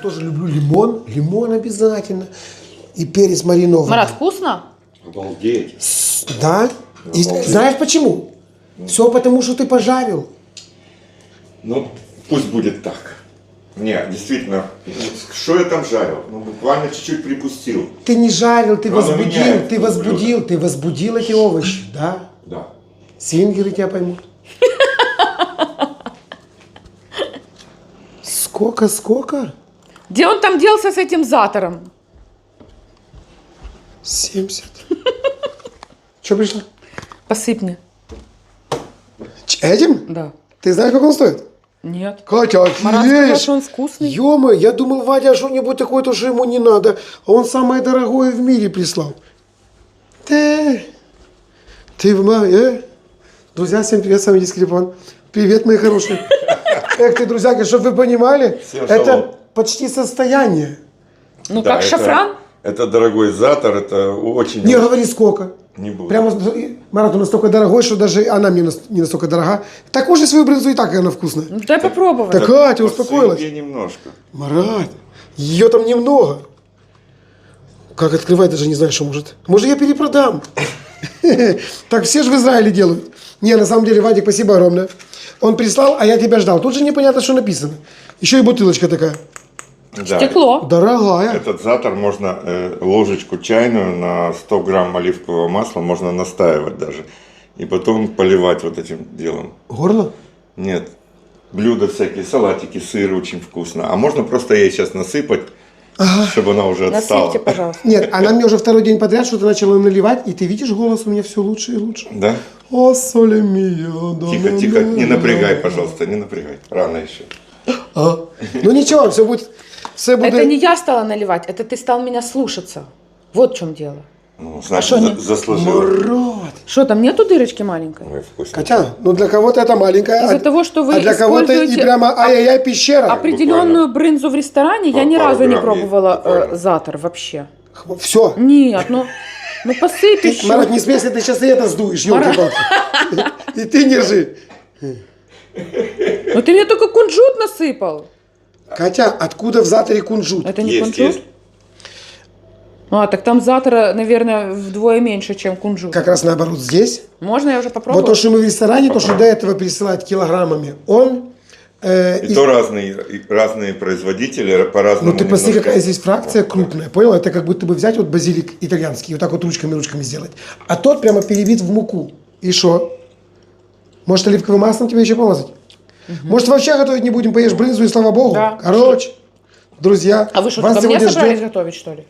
тоже люблю лимон. Лимон обязательно. И перец маринованный. Марат, вкусно? Обалдеть. Да? И знаешь почему? Все потому, что ты пожарил. Ну, пусть будет так. Не, действительно, что я там жарил? Ну, буквально чуть-чуть припустил. Ты не жарил, ты Оно возбудил, меняет ты вкус возбудил, блюда. ты возбудил эти овощи, да? Да. Свингеры тебя поймут. Сколько? Где он там делся с этим затором? 70. Что пришло? Посыпь мне. Этим? Да. Ты знаешь, как он стоит? Нет. Катя, Марат сказал, охереешь? что он вкусный. Ё-моё, я думал, Вадя что-нибудь такое, то, что ему не надо. А он самое дорогое в мире прислал. Ты Друзья, всем привет, с вами Дискрий План. Привет, мои хорошие. Эх ты, друзья, чтобы вы понимали, Всем это шалом. почти состояние. Ну, Да, как шафран? Это дорогой затор, это очень... Не говори сколько. Не буду. Прямо Марат, он настолько дорогой, что даже она мне не настолько дорога. Так уже свою брынзу и так, и она вкусная. Ну, дай попробовать. Так, Катя, успокоилась. Посыпь ей немножко. Марат, ее там немного. Как открывать, даже не знаю, что может. Может, я перепродам. Так все же в Израиле делают. Не, на самом деле, Вадик, спасибо огромное. Он прислал, а я тебя ждал. Тут же непонятно, что написано. Еще и бутылочка такая. Да. Стекло. Дорогая. Этот затор можно ложечку чайную на 100 грамм оливкового масла можно настаивать даже. И потом поливать вот этим делом. Горло? Нет. Блюда всякие, салатики, сыр очень вкусно. А можно просто ей сейчас насыпать, чтобы она уже отстала. Насыпьте, пожалуйста. Нет, она мне уже второй день подряд что-то начала наливать. И ты видишь, голос у меня все лучше и лучше. Да? О, соле мио. Тихо, тихо, не напрягай, пожалуйста, не напрягай. Рано еще. Ну ничего, все будет. Все будет. Это не я стала наливать, это ты стал меня слушаться. Вот в чем дело. Ну, значит, что не- заслужил. Марат. Что, там нету дырочки маленькой? Ой, вкусно. Хотя, ну для кого-то это маленькая, Из-за того, что вы а для кого-то и используете прямо ай-яй-яй пещера. определенную брынзу в ресторане, я ни Пару разу не грамм пробовала есть, буквально. затор вообще. Все. Нет, ну посыпь еще. Марат, не смейся, ты сейчас и это сдуешь, елки-палки. И ты не ржи. Ну ты мне только кунжут насыпал. Катя, откуда в заторе кунжут? Это не Есть, кунжут? есть. А, так там затора, наверное, вдвое меньше, чем кунжут. Как раз наоборот здесь. Можно я уже Вот попробую? то, что мы в ресторане, то, что до этого присылают килограммами, он... И то разные производители по-разному. Ну ты посмотри, немножко. какая здесь фракция крупная, понял? Это как будто бы взять вот базилик итальянский, вот так вот ручками сделать. А тот прямо перебит в муку. И что? Может, оливковым маслом тебе еще помазать? Может, вообще готовить не будем, поешь брынзу и слава богу? Да. Короче, друзья, А вы что, вас только мне сегодня собрались ждет... готовить, что ли?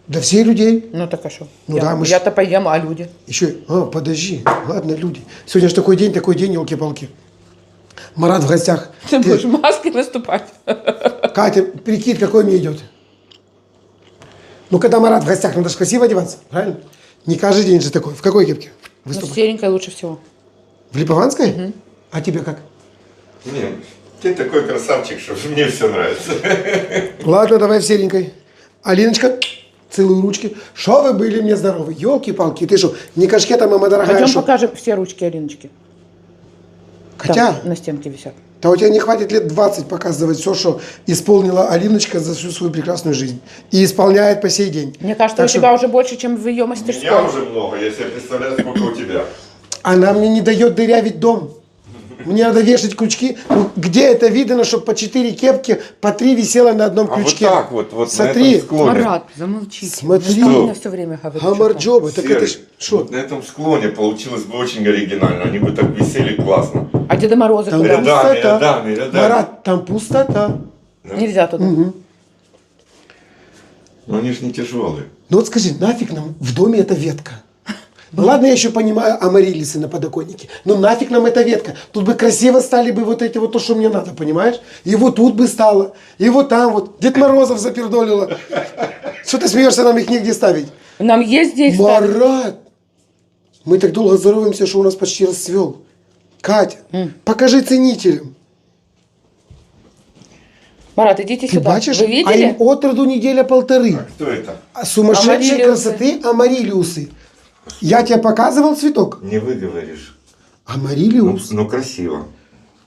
Да все людей. Ну так а что? Ну да, мы ж- Я-то поем, а люди? Еще, подожди, ладно, люди. Сегодня же такой день, елки-палки. Марат в гостях. Ты будешь в маске наступать. Катя, прикид какой мне идет? Ну, когда Марат в гостях, надо же красиво одеваться, правильно? Не каждый день же такой. В какой кепке Ну, выступать? серенькая лучше всего. В Липованской? А тебе как? Не, ты такой красавчик, что мне все нравится. Ладно, давай в серенькой. Алиночка, целую ручки. Шо вы были мне здоровы? Елки-палки, ты что, не кашкета, мама дорогая, Пойдем шо? покажем все ручки Алиночки. Хотя, Там на стенке висят. да у тебя не хватит лет 20 показывать все, что исполнила Алиночка за всю свою прекрасную жизнь. И исполняет по сей день. Мне кажется, Так у что тебя уже больше, чем в ее У мастерской. меня уже много, я себе представляю, сколько у тебя. Она мне не дает дырявить дом. Мне надо вешать крючки. Ну, где это видно, чтобы по 4 кепки, по 3 висело на одном А вот крючке? так вот на Смотри. этом склоне. Марат, замолчите. Смотри. Вы меня все время говорите. Гамарджоба. Так это ж... Серый, Что? вот на этом склоне получилось бы очень оригинально. Они бы так висели классно. А Деда Мороза Там куда? Рядами. Марат, там пустота. Нельзя туда. Но они же не тяжелые. Ну вот скажи, нафиг нам в доме эта ветка? Ну ладно, я еще понимаю амарилисы на подоконнике. Но нафиг нам эта ветка? Тут бы красиво стали бы вот эти вот то, что мне надо, понимаешь? И вот тут бы стало, и вот там вот. Дед Морозов запердолило. Что ты смеешься, нам их негде ставить? Нам есть здесь ставить? Марат! Мы так долго здороваемся, что у нас почти расцвел. Катя, покажи ценителям. Марат, идите Ты сюда. бачишь? Вы А видели? им от роду неделя-полторы. А кто это? А сумасшедшие Амарилиусы. красоты амарилиусы. Я тебе показывал цветок? Не выговоришь. Амарилиус. Ну красиво.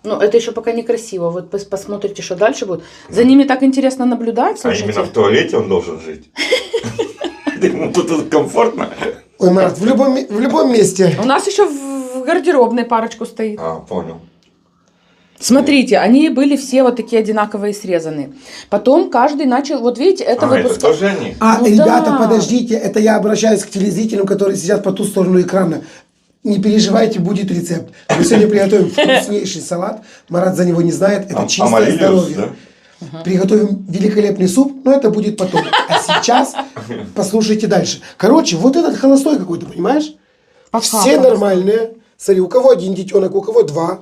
Ну, это еще пока некрасиво. Вот посмотрите, что дальше будет. За ними так интересно наблюдать, А слушайте. именно в туалете он должен жить. Ему тут комфортно. Ой, Марат, в любом месте. У нас еще в гардеробной парочку стоит. А, понял. Смотрите, они были все вот такие одинаковые срезанные. Потом каждый начал, вот видите, это А, это выпуск. тоже они? А, Ну ребята, да. подождите, это я обращаюсь к телезрителям, которые сидят по ту сторону экрана. Не переживайте, будет рецепт. Мы сегодня приготовим вкуснейший салат. Марат за него не знает, это чистое амарилиус, здоровье. да? Приготовим великолепный суп, но это будет потом. А сейчас послушайте дальше. Короче, вот этот холостой какой-то, понимаешь? Пока Все холостой. нормальные. Смотри, у кого один детенок, у кого два.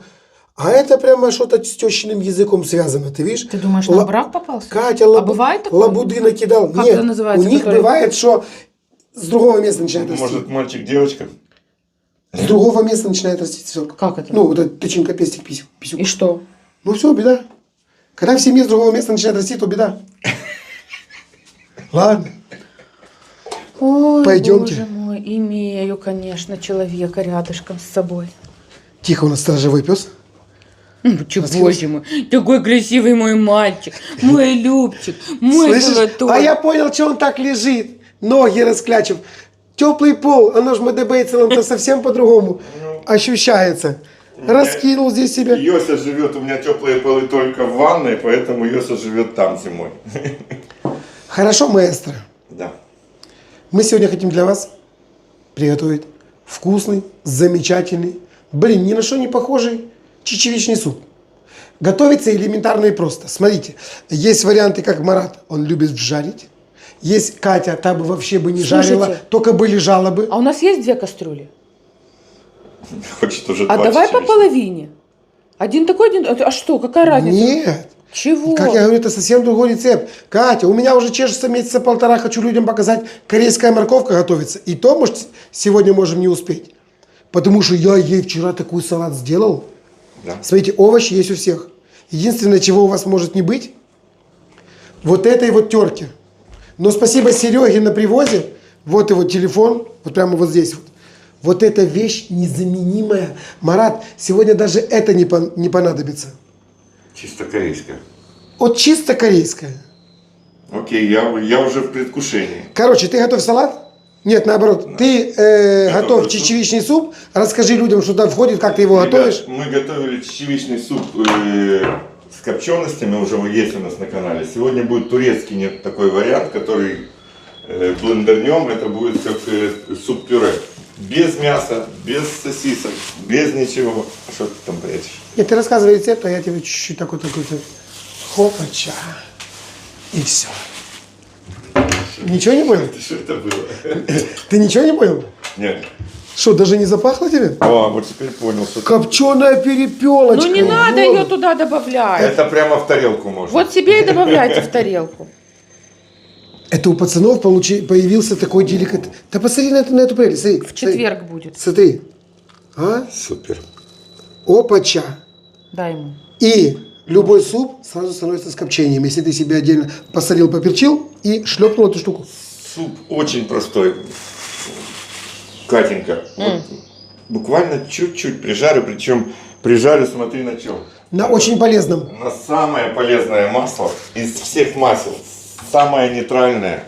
А это прямо что-то с тещиным языком связано, ты видишь? Ты думаешь, на брак попался? Катя А бывает такое? лабуды накидал. Как Нет, это называется, у них который- бывает, что с другого места начинает расти. Может, мальчик-девочка? С другого места начинает расти цветок. Как это? Ну, вот эта тычинка, пестик, писюк. И что? Ну все, беда. Когда в семье с другого места начинает расти, то беда. Ладно. Ой, Пойдемте. боже мой, имею, конечно, человека рядышком с собой. Тихо, у нас сторожевой пес. Боже мой, такой красивый мой мальчик, мой любчик, мой Слышишь? золотой. А я понял, что он так лежит. Ноги расклячив. Теплый пол, оно ж МДБ-целом-то совсем по-другому ощущается. Раскинул здесь себя. Йося живет, у меня теплые полы только в ванной, поэтому Йося живет там зимой. Хорошо, маэстро. Да. Мы сегодня хотим для вас приготовить вкусный, замечательный, ни на что не похожий чечевичный суп. Готовится элементарно и просто. Смотрите, есть варианты, как Марат, он любит жарить. Есть Катя, та бы вообще бы не Слушайте. жарила, только бы лежала бы. А у нас есть 2 кастрюли? Хочет уже А 20 давай по через. половине. Один такой, один... А что, какая разница? Нет. Чего? Как я говорю, это совсем другой рецепт. Катя, у меня уже чешется месяца полтора, хочу людям показать, корейская морковка готовится. И то, может, сегодня можем не успеть. Потому что я ей вчера такой салат сделал. Да. Смотрите, овощи есть у всех. Единственное, чего у вас может не быть, вот этой вот терки. Но спасибо Сереге на привозе, вот его телефон, вот прямо вот здесь вот. Вот эта вещь незаменимая. Марат, сегодня даже это не понадобится. Чисто корейская. Вот чисто корейская. Окей, я уже в предвкушении. Короче, ты готовь салат? Нет, наоборот. Ты готовь суп. чечевичный суп. Расскажи людям, что туда входит, как ты его Ребят, готовишь. мы готовили чечевичный суп с копченостями, уже есть у нас на канале. Сегодня будет турецкий нет, такой вариант, который блендернем. Это будет как суп-пюре. Без мяса, без сосисок, без ничего. Что ты там прячешь? Нет, ты рассказывай рецепт, а я тебе чуть-чуть такой хопача. И все. Ничего не понял? Что это было? Ты ничего не понял? Нет. Что, даже не запахло тебе? О, вот теперь понял, что Копченая перепелочка. Ну не надо Вот. ее туда добавлять. это прямо в тарелку можно. Вот себе и добавляйте в тарелку. Это у пацанов появился такой деликат. Да посмотри на эту прелесть. Смотри, В четверг будет. Смотри. А? Супер. Опача. Дай ему. И любой суп сразу становится с копчением. Если ты себе отдельно посолил, поперчил и шлепнул эту штуку. Суп очень простой. Катенька. Вот буквально чуть-чуть прижарю, причем прижарю, смотри на чем. На очень полезном. На самое полезное масло из всех масел. Самое нейтральное.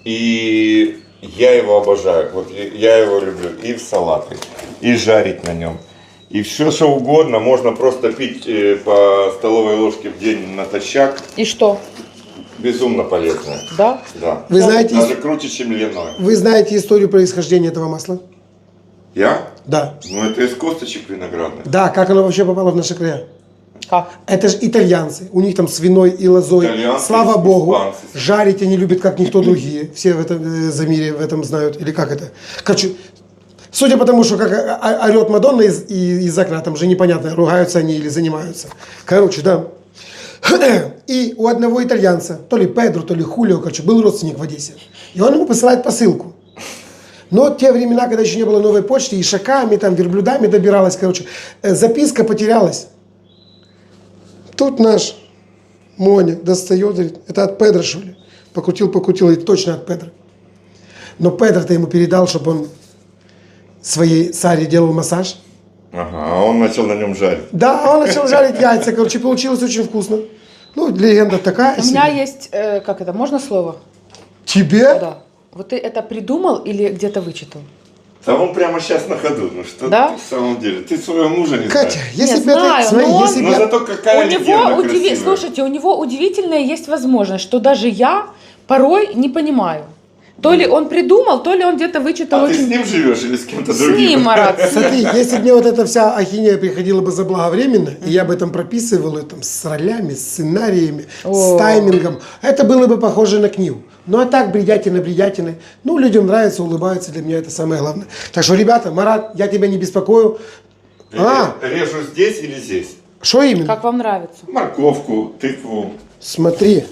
И я его обожаю. Вот я его люблю и в салаты, и жарить на нем. И все, что угодно. Можно просто пить по столовой ложке в день натощак. И что? Безумно полезное. Да? Да. Вы знаете, Даже круче, чем льняное. вы знаете историю происхождения этого масла? Я? Да. Ну это из косточек виноградных. Да, как оно вообще попало в наши края? Как? Это же итальянцы. У них там свиной и лозой. Итальянцы, Слава богу. испанцы. Жарить они любят, как никто другие. Все в этом за мире в этом знают. Или как это? Короче, судя по тому, что как орет Мадонна из окна, там же непонятно, ругаются они или занимаются. Короче, да. И у одного итальянца, то ли Педро, то ли Хулио, короче, был родственник в Одессе. И он ему посылает посылку. Но те времена, когда еще не было новой почты, и шаками, там, верблюдами добиралась, короче, записка потерялась. Тут наш Моня достает, говорит, это от Педро, что ли? Покрутил, и точно от Педро. Но Педро-то ему передал, чтобы он своей Саре делал массаж. Ага, а он начал на нем жарить. Да, он начал жарить яйца. Короче, получилось очень вкусно. Ну, легенда такая. У меня есть, как это, можно слово? Тебе? Да. Вот ты это придумал или где-то вычитал? Да он прямо сейчас на ходу. Ну что Да? ты в самом деле? Ты своего мужа не Катя, знаешь. если Не бы это... знаю, Смотри, но он- если бы Но я- зато какая У него легенда красивая. Слушайте, у него удивительная есть возможность, что даже я порой не понимаю. То ли он придумал, то ли он где-то вычитал А ты с очень... ним живешь или с кем-то С другим? ним, Марат. Смотри, если бы мне вот эта вся ахинея приходила бы заблаговременно, и я бы там прописывал ее там, с ролями, с сценариями, О. с таймингом, это было бы похоже на книгу. Ну а так, бредятина. Ну, людям нравится, улыбаются, для меня это самое главное. Так что, ребята, Марат, я тебя не беспокою. Режу здесь или здесь? Что именно? Как вам нравится? Морковку, тыкву. Смотри.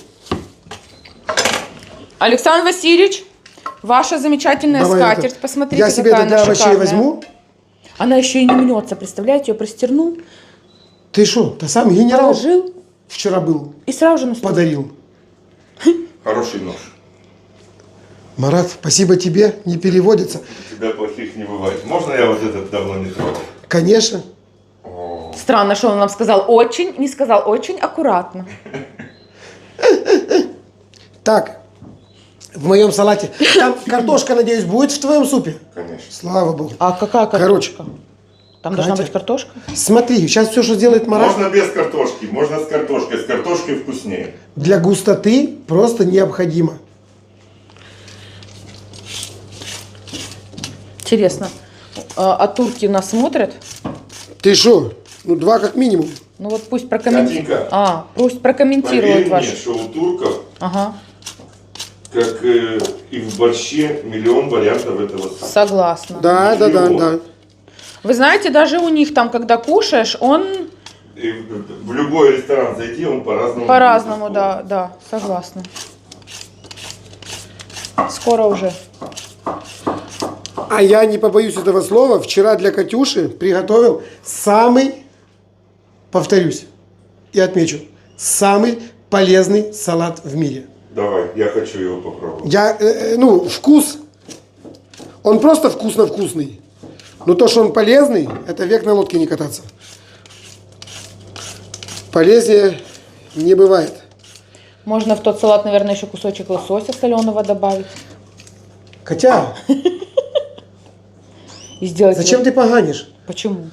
Александр Васильевич, ваша замечательная Давай скатерть. это. Посмотрите, Я себе какая тогда она овощей шикарная. возьму. Она еще и не мнется, представляете? Ее простернул, Ты что, ты сам генерал положил вчера был, и сразу же на стол. подарил. Хороший нож. Марат, спасибо тебе, не переводится. У тебя плохих не бывает. Можно я вот этот давно не трогал? Конечно. Странно, что он нам сказал очень, не сказал очень аккуратно. Так, в моем салате. Там картошка, надеюсь, будет в твоем супе? Конечно. Слава богу. А какая Короче, картошка? Там должна Катя. быть картошка? Смотри, сейчас все, что сделает Марат, Можно без картошки, можно с картошкой. С картошкой вкуснее. для густоты просто необходимо. Интересно, а турки нас смотрят? Ты что? Ну, 2 как минимум. Ну вот пусть прокомментируют. Катенька, Пусть прокомментируют поверь мне, ваш. что у турков, Ага, как и в борще, миллион вариантов этого супа. согласна. Да. Вы знаете, даже у них там, когда кушаешь, он И в любой ресторан зайди, он по-разному. по-разному, будет да, согласна. Скоро уже. А я не побоюсь этого слова. Вчера для Катюши приготовил самый, повторюсь и отмечу, самый полезный салат в мире. Давай, я хочу его попробовать. Вкус, он просто вкусно-вкусный. Но то, что он полезный, это век на лодке не кататься. Полезнее не бывает. Можно в тот салат, наверное, еще кусочек лосося соленого добавить. Хотя, И сделать зачем его- ты поганишь? Почему?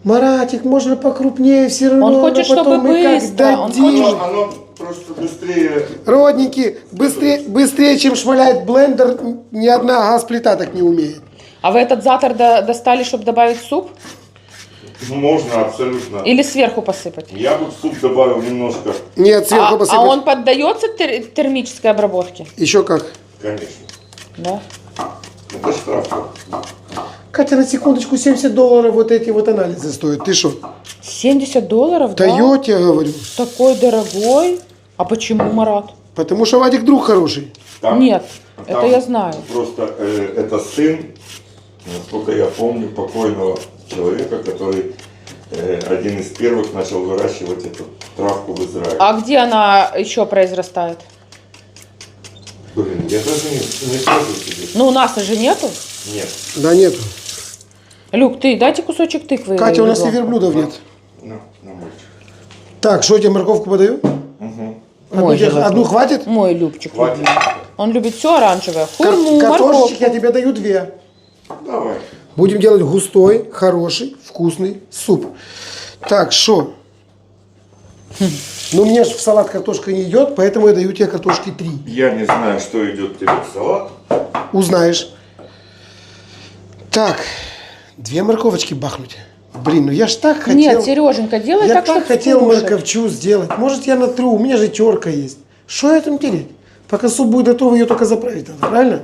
Маратик, можно покрупнее все равно. Он хочет, но потом чтобы мы как быстро, он дадим. хочет- Оно просто быстрее. Родненький, быстрее, чем шмаляет блендер, ни одна газ-плита так не умеет. А вы этот затор достали, чтобы добавить в суп? Можно абсолютно. Или сверху посыпать? Я бы в суп добавил немножко. Нет, сверху А посыпать. он поддается термической обработке? Еще как. Конечно. Да. Это штраф. Катя, на секундочку, $70 вот эти вот анализы стоят. Ты что? $70, Да я тебе говорю. Такой дорогой. А почему, Марат? Потому что Вадик друг хороший. Там- Нет, там это я знаю. Просто это сын, насколько я помню, покойного человека, который один из первых начал выращивать эту травку в Израиле. А где она еще произрастает? Блин, я даже не скажу тебе. Ну, у нас же нету. Нет. Да нету. Люк, ты дайте кусочек тыквы. Катя, у нас и ребенку. верблюдов нет. На мальчик. Так, что я тебе морковку подаю? Мой же Одну хватит? Мой Любчик. Хватит. любимый. Он любит все оранжевое. Хурму, Картошечек морковку. я тебе даю 2. Давай. Будем делать густой, хороший, вкусный суп. Так, что? Ну, мне же в салат картошка не идет, поэтому я даю тебе картошки 3. Я не знаю, что идет тебе в салат. Узнаешь. Так, 2 морковочки бахнуть. Блин, ну я ж так хотел. Нет, Сереженька, делай я так, так чтобы хотел скушать. морковчу сделать. Может, я натру, у меня же терка есть. Что я там тереть? Пока суп будет готов, ее только заправить надо, правильно?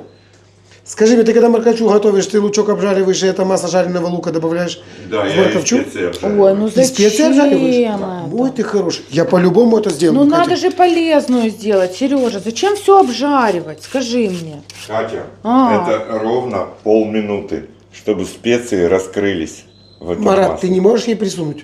Скажи мне, ты когда морковчу готовишь, ты лучок обжариваешь, и это масса жареного лука добавляешь Да, в я и морковчу? специи обжариваю. Ой, ну И специи обжариваешь? зачем это? Ой, ты хороший. Я по-любому это сделаю. Ну Катя. надо же полезную сделать, Сережа. Зачем все обжаривать? Скажи мне. Катя, А. это ровно полминуты, чтобы специи раскрылись в этом Марат, масле. ты не можешь ей присунуть?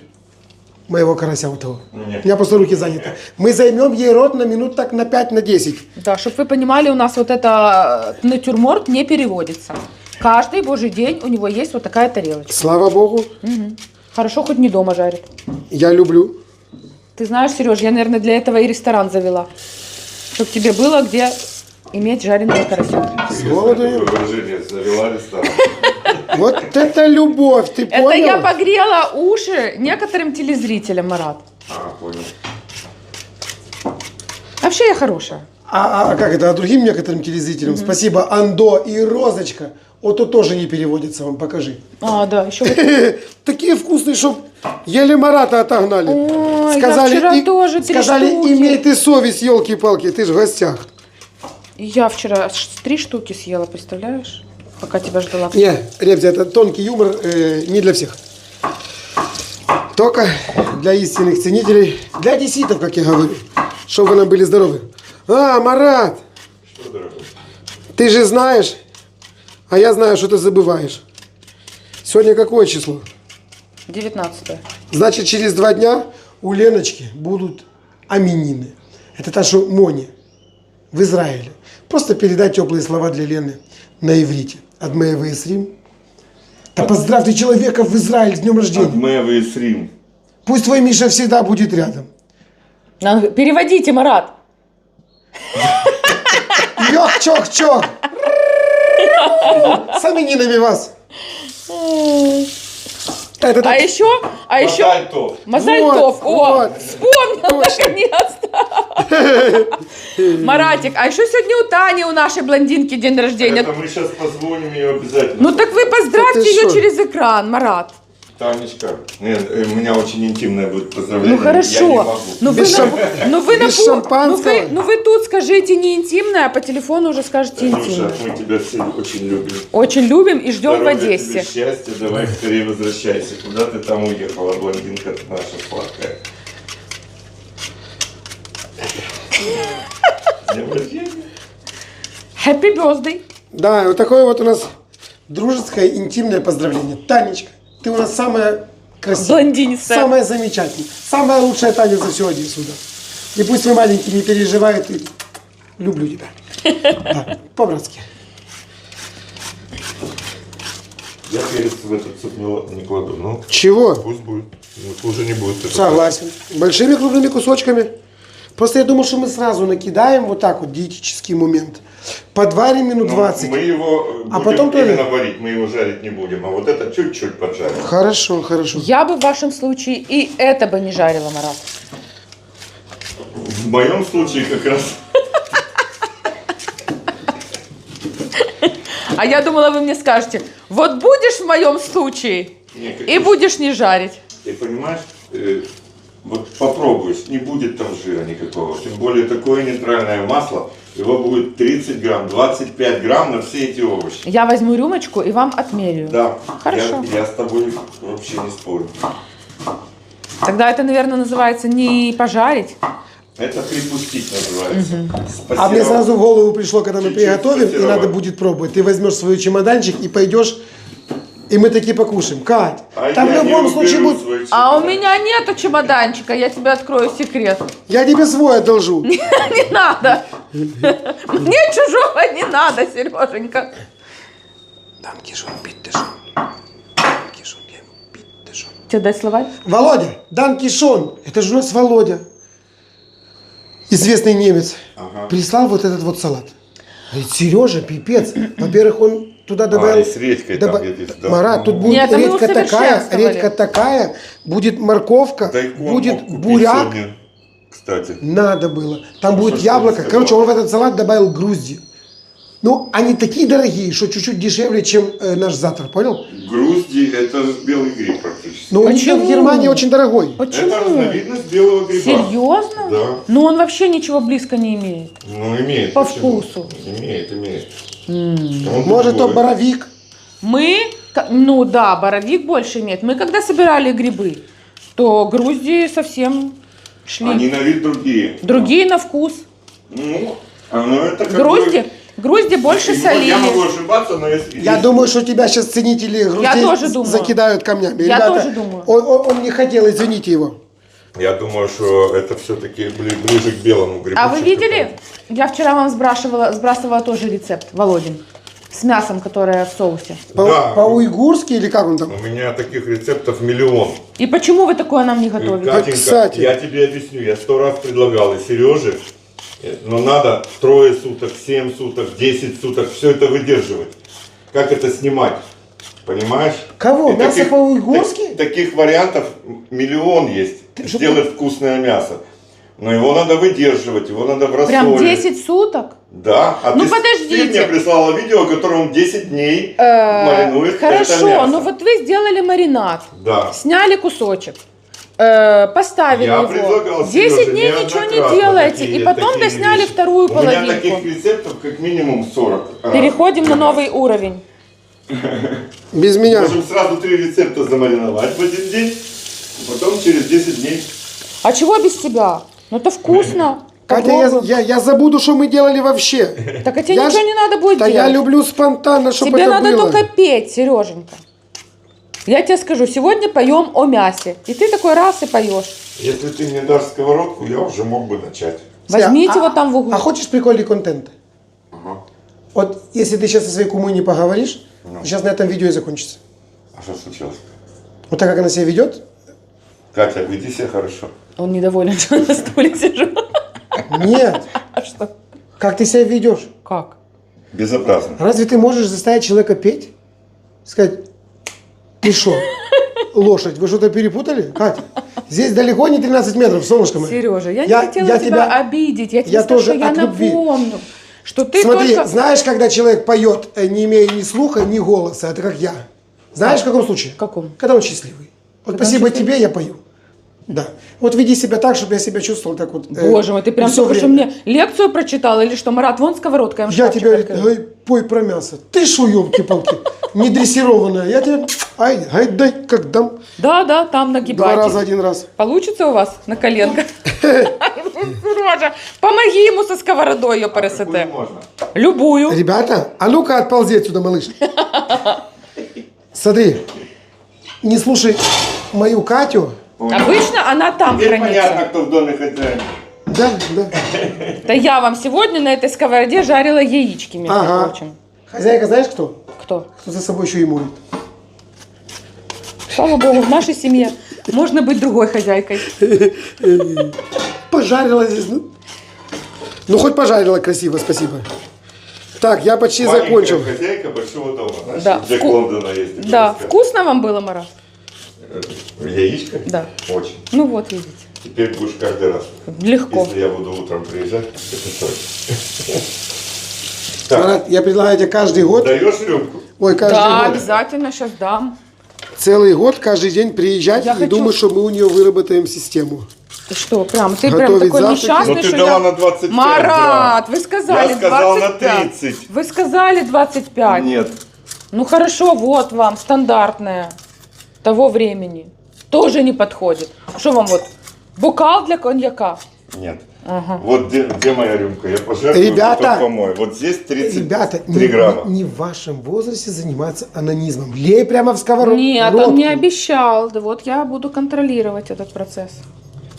Моего карася вот того. Нет. У меня просто руки заняты. Мы займем ей рот на минут так на 5-10. Да, чтобы вы понимали, у нас вот это натюрморт не переводится. Каждый божий день у него есть вот такая тарелочка. Слава Богу, Мгм. Хорошо, хоть не дома жарит. я люблю. Ты знаешь, Сереж, я, наверное, для этого и ресторан завела. Чтобы тебе было где иметь жареного карася. голоду. Такое выражение, завела ресторан. Вот это любовь, ты Это понял? я погрела уши некоторым телезрителям, Марат. Понял. Вообще я хорошая. А как это, а другим некоторым телезрителям? Спасибо, Андо и Розочка. Вот то тоже не переводится, вам покажи. А, да, еще вот. Такие вкусные, чтоб еле Марата отогнали. Ой, я вчера тоже 3 сказали, штуки. имей ты совесть, елки-палки, ты ж в гостях. Я вчера 3 штуки съела, представляешь? Пока тебя ждала. Не, ребята, это тонкий юмор, не для всех. Только для истинных ценителей, для одесситов, как я говорю. Чтобы вы нам были здоровы. А, Марат, Что, дорогой? ты же знаешь, а я знаю, что ты забываешь. Сегодня какое число? 19. Значит, через 2 дня у Леночки будут именины. Это та, что Мони в Израиле. Просто передай теплые слова для Лены на иврите. От моего Исрим. Да поздравь ты человека в Израиль с днем рождения. Адмева и Срим. Пусть твой Миша всегда будет рядом. Переводите, Марат. Йох-чох-чох. С именинами вас. Это А так. еще, Мазальтов. Мазальтов. Вот, О, вот. вспомнил наконец-то. Маратик, а еще сегодня у Тани, у нашей блондинки, день рождения. Это мы сейчас позвоним ее обязательно. Ну так вы поздравьте ты ее шо? через экран, Марат. Танечка, нет, у меня очень интимное будет поздравление. Ну Я не хорошо. могу. Ну вы, Без без шампанского. ну вы тут скажите не интимное, а по телефону уже скажете Танюша, интимное. мы тебя все очень любим. Очень любим и ждем в Здоровья Одессе. тебе, счастья, давай скорее возвращайся. Куда ты там уехала, блондинка наша сладкая? С днем рождения. Happy birthday. Да, вот такое вот у нас дружеское, интимное поздравление. Танечка, ты у нас самая красивая, Блондинистая. самая замечательная, самая лучшая Таня за всю Одессу. Да. И пусть вы маленькие не переживают, и люблю тебя. Да, по-братски. Я перец в этот суп не кладу, ну Чего? пусть будет. Ну, хуже не будет. Это Согласен. Большими крупными кусочками. Просто я думал, что мы сразу накидаем вот так вот диетический момент. Подварим минут Ну, 20. мы его А будем потом тоже- именно варить, мы его жарить не будем, а вот это чуть-чуть поджарим. Хорошо, хорошо. Я бы в вашем случае и это бы не жарила, Марат. В моем случае как раз А я думала, вы мне скажете, вот будешь в моем случае и будешь не жарить. ты понимаешь, вот попробуй, не будет там жира никакого. Тем более такое нейтральное масло, его будет 30 грамм, 25 грамм на все эти овощи. Я возьму рюмочку и вам отмерю. Да, Хорошо. я с тобой вообще не спорю. Тогда это, наверное, называется не пожарить. Это припустить называется. А мне сразу в голову пришло, когда мы Чуть-чуть приготовим, и спассировать. надо будет пробовать. Ты возьмешь свой чемоданчик и пойдешь, и мы такие покушаем. Кать, там в я не любом случае уберу будет... свой А у чемодан. меня нету чемоданчика, я тебе открою секрет. Я тебе свой одолжу. Не надо. Мне чужого не надо, Сереженька. Тебе дать словарь? Володя, Дан Кишон, это же у нас Володя, известный немец, Ага. прислал вот этот вот салат. Говорит, Сережа, пипец. Во-первых, он туда добавил... и с редькой там где-то есть, да. Марат, тут будет Нет, а мы редька такая, усовершенствовали. редька такая, будет морковка, Дай корм будет купить буряк. сегодня, кстати. Надо было. Там будет что яблоко. ты Короче, сказал? он в этот салат добавил грузди. Ну, они такие дорогие, что чуть-чуть дешевле, чем наш завтрак, понял? Грузди это же белый гриб практически. Но он Почему? в Германии очень дорогой. Это Почему? разновидность белого гриба. Серьезно? Да. Ну он вообще ничего близко не имеет. Ну, имеет. По почему? вкусу. Имеет. Он Может, то другой. боровик. Мы, ну да, боровик больше имеет. Мы когда собирали грибы, то грузди совсем шли. Они на вид другие. Другие на вкус. Ну, это как Грузди, бы- грузди больше Я солили. могу ошибаться, но если... Я думаю, что тебя сейчас ценители груздей тоже думаю. закидают камнями. Я Ребята, тоже думаю. Он не хотел, извините его. Я думаю, что это все-таки ближе к белому грибу. А вы чем видели? такому. Я вчера вам сбрасывала тоже рецепт, Володин. с мясом, которое в соусе. Да. По-уйгурски или как он там? У меня таких рецептов миллион. И почему вы такое нам не готовите? Катенька, кстати. я тебе объясню, я 100 раз предлагал и Сереже, но надо 3 суток, 7 суток, 10 суток, все это выдерживать. Как это снимать? Понимаешь? Кого? И Мясо по-уйгурски? Таких вариантов миллион есть. Сделать вкусное мясо. Но его надо выдерживать, его надо в рассоле. Прям 10 суток? Да. А Ну, ты подождите. мне прислала видео, в котором 10 дней маринует это Хорошо, мясо. но вот вы сделали маринад, Да. сняли кусочек, поставили Я его. предлагал 10 Сереже дней ничего не неоднократно делаете, и потом такие досняли вещи. вторую У меня половинку. таких рецептов как минимум 40. Переходим на новый уровень. Без меня. Можем сразу 3 рецепта замариновать в один день, потом через 10 дней. А чего без тебя? Ну это вкусно. Катя, Попробуй. я забуду, что мы делали вообще. Так а тебе Я ничего ж- не надо будет Да делать. я люблю спонтанно, чтобы Тебе это надо было. только петь, Сереженька. Я тебе скажу, сегодня поем о мясе. И ты такой раз и поешь. Если ты мне дашь сковородку, я уже мог бы начать. Возьмите А- вот там в углу. А хочешь прикольный контент? Ага. Вот если ты сейчас со своей кумой не поговоришь, сейчас на этом видео и закончится. А что случилось? Вот так, как она себя ведет, Катя, веди себя хорошо. Он недоволен, что я на стуле сижу. нет. А что? Как ты себя ведешь? Как? Безобразно. Разве ты можешь заставить человека петь? Сказать, ты что, лошадь, вы что-то перепутали? Катя, здесь далеко не 13 метров, солнышко мое. Сережа, я не хотела тебя обидеть. Я тебе я скажу, тоже что я от любви. напомню, что ты Смотри, только... знаешь, когда человек поет, не имея ни слуха, ни голоса, это как я. Знаешь, в каком случае? В каком? Когда он счастливый. Вот Когда он спасибо счастливый? тебе, я пою. Да. Вот веди себя так, чтобы я себя чувствовал так вот. Боже мой, ты прям всё только что время. мне лекцию прочитал или что? Марат, вон сковородка, я вам Я шкафчик тебе открою. говорю, ой, пой про мясо. Ты шо, ёлки-палки, не дрессированная. Я тебе, ай, дай, как дам. Да, там 2 нагибайте. раза, 1 раз. Получится у вас на коленках? Ай, блин, Сережа, помоги ему со сковородой, ее Какую пересете. можно? Любую. Ребята, а ну-ка отползи отсюда, малыш. Смотри, не слушай мою Катю. Обычно она там Теперь понятно, хранится. кто в доме хозяин. Да. Да я вам сегодня на этой сковороде жарила яички, между Ага. прочим. Хозяйка знаешь кто? Кто? Кто за собой еще и моет. Слава богу, в нашей семье можно быть другой хозяйкой. Пожарила здесь. Ну, хоть пожарила красиво, спасибо. Так, я почти Маленькая закончил. хозяйка большого дома. Знаешь, Да, Джек вку- Лондона есть. такой Да, рассказ. вкусно вам было, Марат? Яичко? Да. Очень. Ну вот, видите. Теперь будешь каждый раз. Легко. Если я буду утром приезжать, это точно. Так, Марат, я предлагаю тебе каждый год, даешь рюмку? ой, каждый Да, год, обязательно сейчас дам. целый год, каждый день приезжать Я и хочу- думаю, что мы у нее выработаем систему. Ты что, ты прям Готовить такой завтраки? несчастный, Ну, ты что дала я... на 25 Марат, грамм. вы сказали Я сказал на 25. 30. Вы сказали 25. Нет. Ну хорошо, вот вам, стандартная того времени. Тоже не подходит. Что вам вот, бокал для коньяка? Нет. Ага. Вот где моя рюмка? Я пожертвую, Ребята, потом помою. Вот здесь 33 Ребята, грамма. не в вашем возрасте заниматься анонизмом. Лей прямо в сковородку. Нет, он не обещал. Да вот я буду контролировать этот процесс.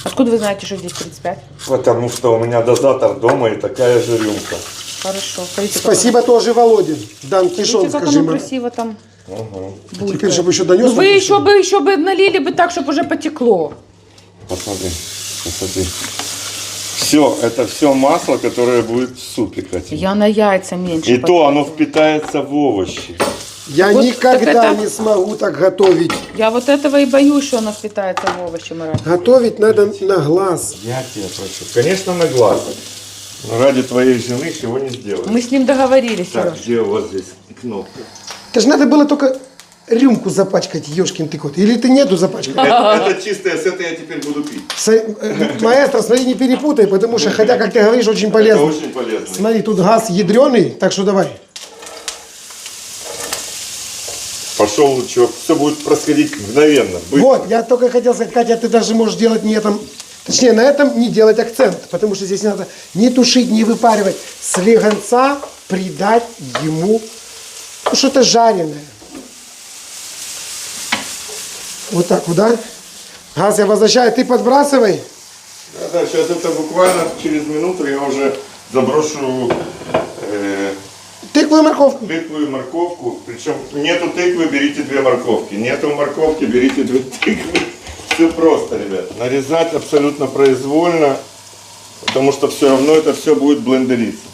Откуда вы знаете, что здесь 35? Потому что у меня дозатор дома и такая же рюмка. Хорошо. Смотрите, Спасибо тоже Володе. Дан Кишон, Смотрите, как скажи оно мне. красиво там. Теперь, чтобы еще донес. Ну, вы еще бы налили бы так, чтобы уже потекло. Посмотри, посмотри. Все, это все масло, которое будет в супе, Катя. Я на яйца меньше. И то оно впитается в овощи. Я Вот никогда так это- не смогу так готовить. Я вот этого и боюсь, что оно впитается в овощи, Марат. Готовить надо на глаз. Я тебя прошу. Конечно, на глаз. Но ради твоей жены чего не сделаешь. Мы с ним договорились, Так, Сереж. где у вас здесь кнопка? Это же надо было только рюмку запачкать, ешкин ты кот. Или ты нету запачкать? Это чистое, с этой я теперь буду пить. Маэстро, смотри, не перепутай, потому что, хотя, как ты говоришь, очень Это полезно. очень полезно. Смотри, тут газ ядреный, так что давай. Пошел лучок. Все будет происходить мгновенно. быстро. Вот, я только хотел сказать, Катя, ты даже можешь делать не этом, точнее, на этом не делать акцент, потому что здесь надо не тушить, не выпаривать. Слегонца придать ему что-то жареное. Вот так вот, да? Газ я возвращаю, ты подбрасывай. Да, сейчас это буквально через минуту я уже заброшу Тыкву и морковку. Тыкву и морковку. Причем нету тыквы, берите 2 морковки. Нету морковки, берите 2 тыквы. Все просто, ребят. Нарезать абсолютно произвольно, потому что все равно это все будет блендериться.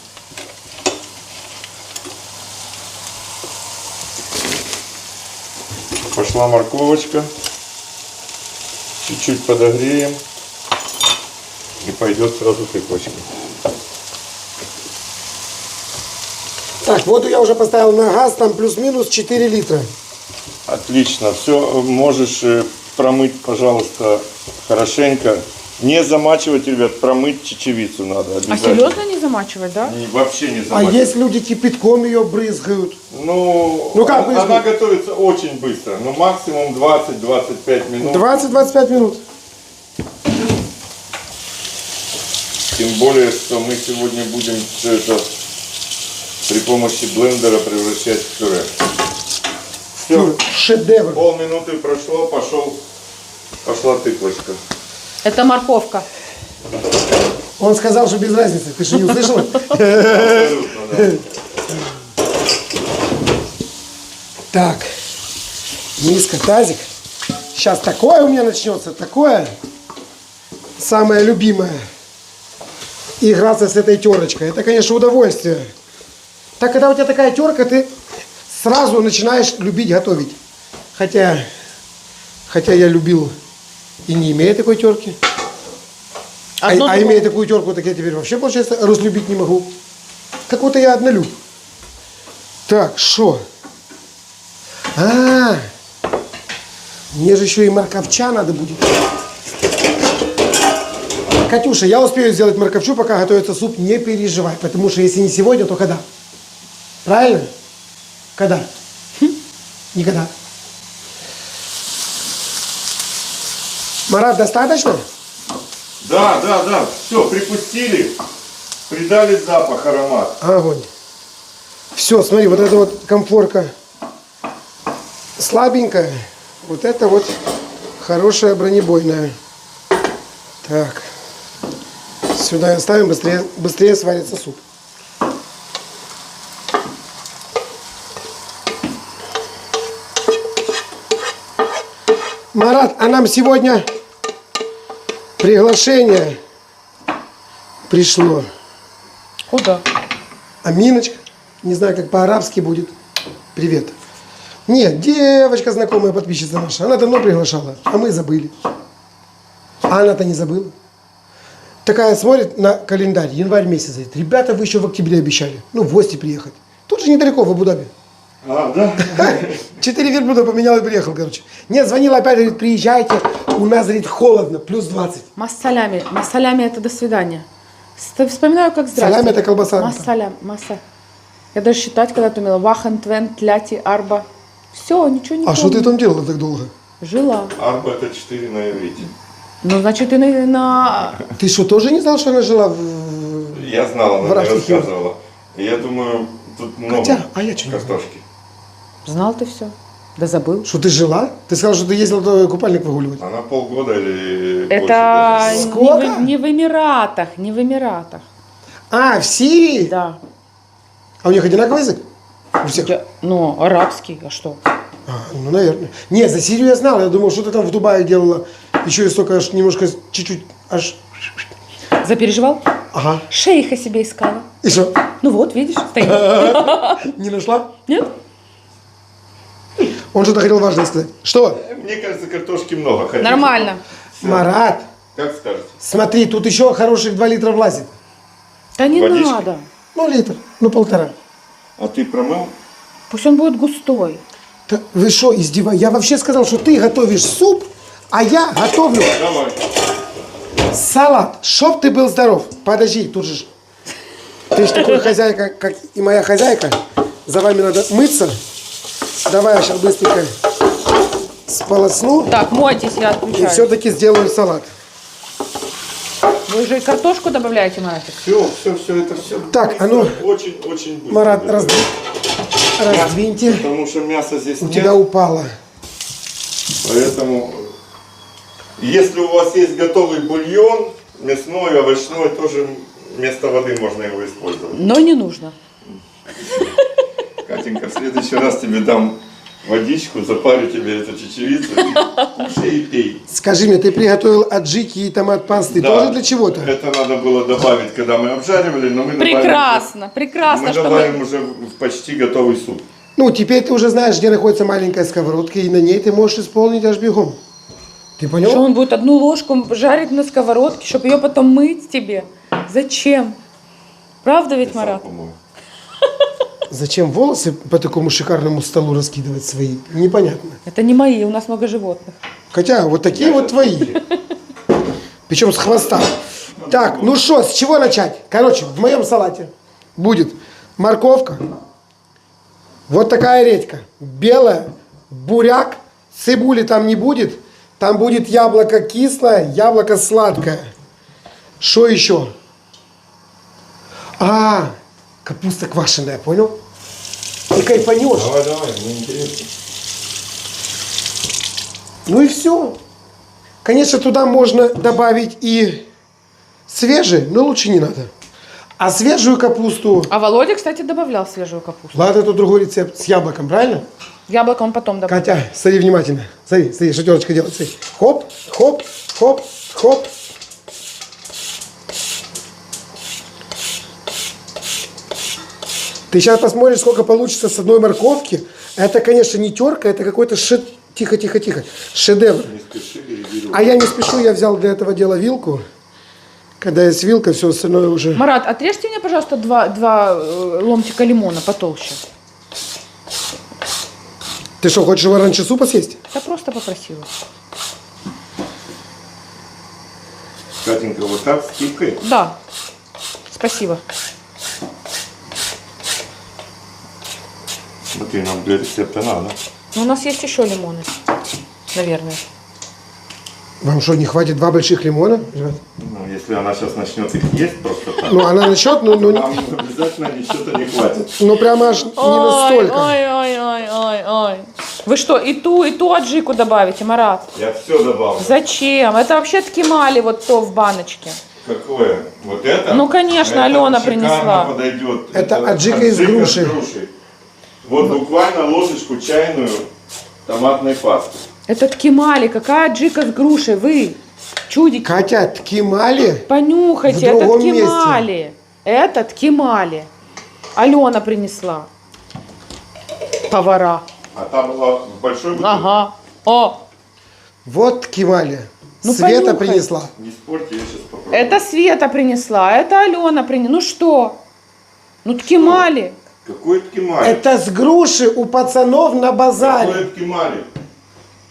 Пошла морковочка. Чуть-чуть подогреем. И пойдет сразу тыквочка. Так, воду я уже поставил на газ, там плюс-минус 4 литра. Отлично. Все, можешь промыть, пожалуйста, хорошенько. Не замачивать, ребят, промыть чечевицу надо А обязательно. серьезно не замачивать, да? Вообще не А замачивать. есть люди кипятком ее брызгают. Ну как она быстро? готовится очень быстро. Ну, максимум 20-25 минут. 20-25 минут. Тем более, что мы сегодня будем все это при помощи блендера превращать в пюре. Все. Ну, шедевр. Полминуты прошло, пошла тыквочка. Это морковка. Он сказал, что без разницы. Ты же не услышал? Абсолютно, да. Так. Миска, тазик. Сейчас такое у меня начнется. Такое. Самое любимое. Играться с этой терочкой. Это, конечно, удовольствие. Так, когда у тебя такая терка, ты сразу начинаешь любить готовить. Хотя я любил и не имея такой терки. А имея такую терку, так я теперь вообще, получается, разлюбить не могу. Какой-то я однолюб. Так, что? Мне же еще и морковча надо будет. Катюша, я успею сделать морковчу, пока готовится суп, не переживай. Потому что если не сегодня, то когда? Правильно? Когда? Никогда. Марат, достаточно? Да. Все, припустили. Придали запах, аромат. Огонь. Все, смотри, вот эта вот комфорка слабенькая. Вот это вот хорошая бронебойная. Так. Сюда и ставим, быстрее сварится суп. Марат, а нам сегодня приглашение пришло. Куда? Аминочка, не знаю, как по-арабски будет. Привет. Нет, девочка знакомая, подписчица наша. Она давно приглашала, а мы забыли. А она-то не забыла. Такая смотрит на календарь, январь месяц. Говорит, ребята, вы еще в октябре обещали. Ну, в гости приехать. Тут же недалеко, в Абу-Даби. А, да? 4 верблюда поменял и приехал, короче. Нет, звонила опять, говорит, приезжайте. У нас, говорит, холодно, плюс 20. Массалями. Массалями это до свидания. Вспоминаю, как здравствуйте. Салями это колбаса. Массалям. Масса. Я даже считать когда-то умела. Вахен, твен, тляти, арба. Все, ничего не А помню. что ты там делала так долго? Жила. Арба это 4 на иврите. Ну, значит, ты на... Ты что, тоже не знал, что она жила в... Я знал, она мне арабских языках? рассказывала. И я думаю, тут много Хотя, а я что не знал? картошки. Знал ты все. Да забыл. Что ты жила? Ты сказал, что ты ездила туда купальник выгуливать. Она полгода или больше Это даже жила. Сколько? не в Эмиратах, не в Эмиратах. А, в Сирии? Да. А у них одинаковый язык? У всех? Ну, арабский, а что? Ну, наверное. Не, за Сирию я знал. Я думал, что ты там в Дубае делала. Еще и столько, аж немножко, чуть-чуть, аж... Запереживал? Ага. Шейха себе искала. И что? Ну вот, видишь, стоит. Не нашла? Нет? Он что-то хотел важное сказать. Что? Мне кажется, картошки много. Хотите? Нормально. Марат, Как скажете? смотри, тут еще хороших 2 литра влазит. Да не Водички? надо. Ну, литр, ну, 1,5. А ты промыл? Пусть он будет густой. Да вы что, издеваетесь? Я вообще сказал, что ты готовишь суп, а я готовлю Давай. салат. Чтоб ты был здоров. Подожди, тут же... Ты же такой хозяйка, как и моя хозяйка. За вами надо мыться. Давай я сейчас быстренько сполосну. Так, мойтесь, я И отключаю. все-таки сделаю салат. Вы уже и картошку добавляете, Маратик? Все, это все. Так, а ну, Очень быстро. Марат, ребята. раздвиньте. Потому что мяса здесь У нет. тебя упало. Поэтому, если у вас есть готовый бульон, мясной, овощной, тоже вместо воды можно его использовать. Но не нужно. Катенька, в следующий раз тебе дам водичку, запарю тебе эту чечевицу, кушай и пей. Скажи мне, ты приготовил аджики и томат пасты Да, тоже для чего-то? Это надо было добавить, когда мы обжаривали, но мы Прекрасно, прекрасно, мы что добавим уже в почти готовый суп. Ну, теперь ты уже знаешь, где находится маленькая сковородка, и на ней ты можешь исполнить аж бегом. Ты понял? Что он будет одну ложку жарить на сковородке, чтобы ее потом мыть тебе? Зачем? Правда ведь, Я сам Марат? помою. Зачем волосы по такому шикарному столу раскидывать свои? Непонятно. Это не мои, у нас много животных. Хотя вот такие вот твои. Причем с хвоста. Так, ну что, с чего начать? Короче, в моем салате будет морковка, вот такая редька, белая, буряк, цибули там не будет, там будет яблоко кислое, яблоко сладкое. Что еще? А, капуста квашеная, понял? И кайфанешь. Давай, мне интересно. Ну и все. Конечно, туда можно добавить и свежий, но лучше не надо. А свежую капусту... А Володя, кстати, добавлял свежую капусту. Ладно, это другой рецепт с яблоком, правильно? Яблоко он потом добавил. Катя, смотри внимательно. Смотри, шатерочка делает. Смотри. Хоп, хоп, хоп, хоп. Ты сейчас посмотришь, сколько получится с одной морковки. Это, конечно, не терка, это какой-то Тихо, шедевр. Не спеши, беру. А я не спешу, я взял для этого дела вилку. Когда есть вилка, все остальное уже... Марат, отрежьте мне, пожалуйста, два ломтика лимона потолще. Ты что, хочешь его раньше супа съесть? Я просто попросила. Катенька, вот так, с кипкой. Да. Спасибо. Смотри, нам для рецепта надо. Но у нас есть еще лимоны. Наверное. Вам что, не хватит 2 больших лимона, ребят? Ну, если она сейчас начнет их есть просто так, Ну, она насчет, нам обязательно ничего-то не хватит. ну прямо аж не настолько. Ой. Вы что, и ту аджику добавите, Марат? Я все добавлю. Зачем? Это вообще ткемали вот то в баночке. Какое? Вот это? Ну, конечно, Это Алена шикарно принесла. Подойдет. Это аджика из груши. Вот буквально ложечку чайную томатной пасты. Это ткемали. Какая аджика с грушей? Вы, чудики. Катя, ткемали? Понюхайте, В это другом ткемали. Это ткемали. Алена принесла. Повара. А та была в большой бутылке. Ага. О, Вот ткемали. Ну, Света понюхай. принесла. Не спорьте, я сейчас попробую. это Света принесла, это Алена принесла. Ну что? Ну ткемали. Какой ткемали? Это с груши у пацанов на базаре. Какой ткемали?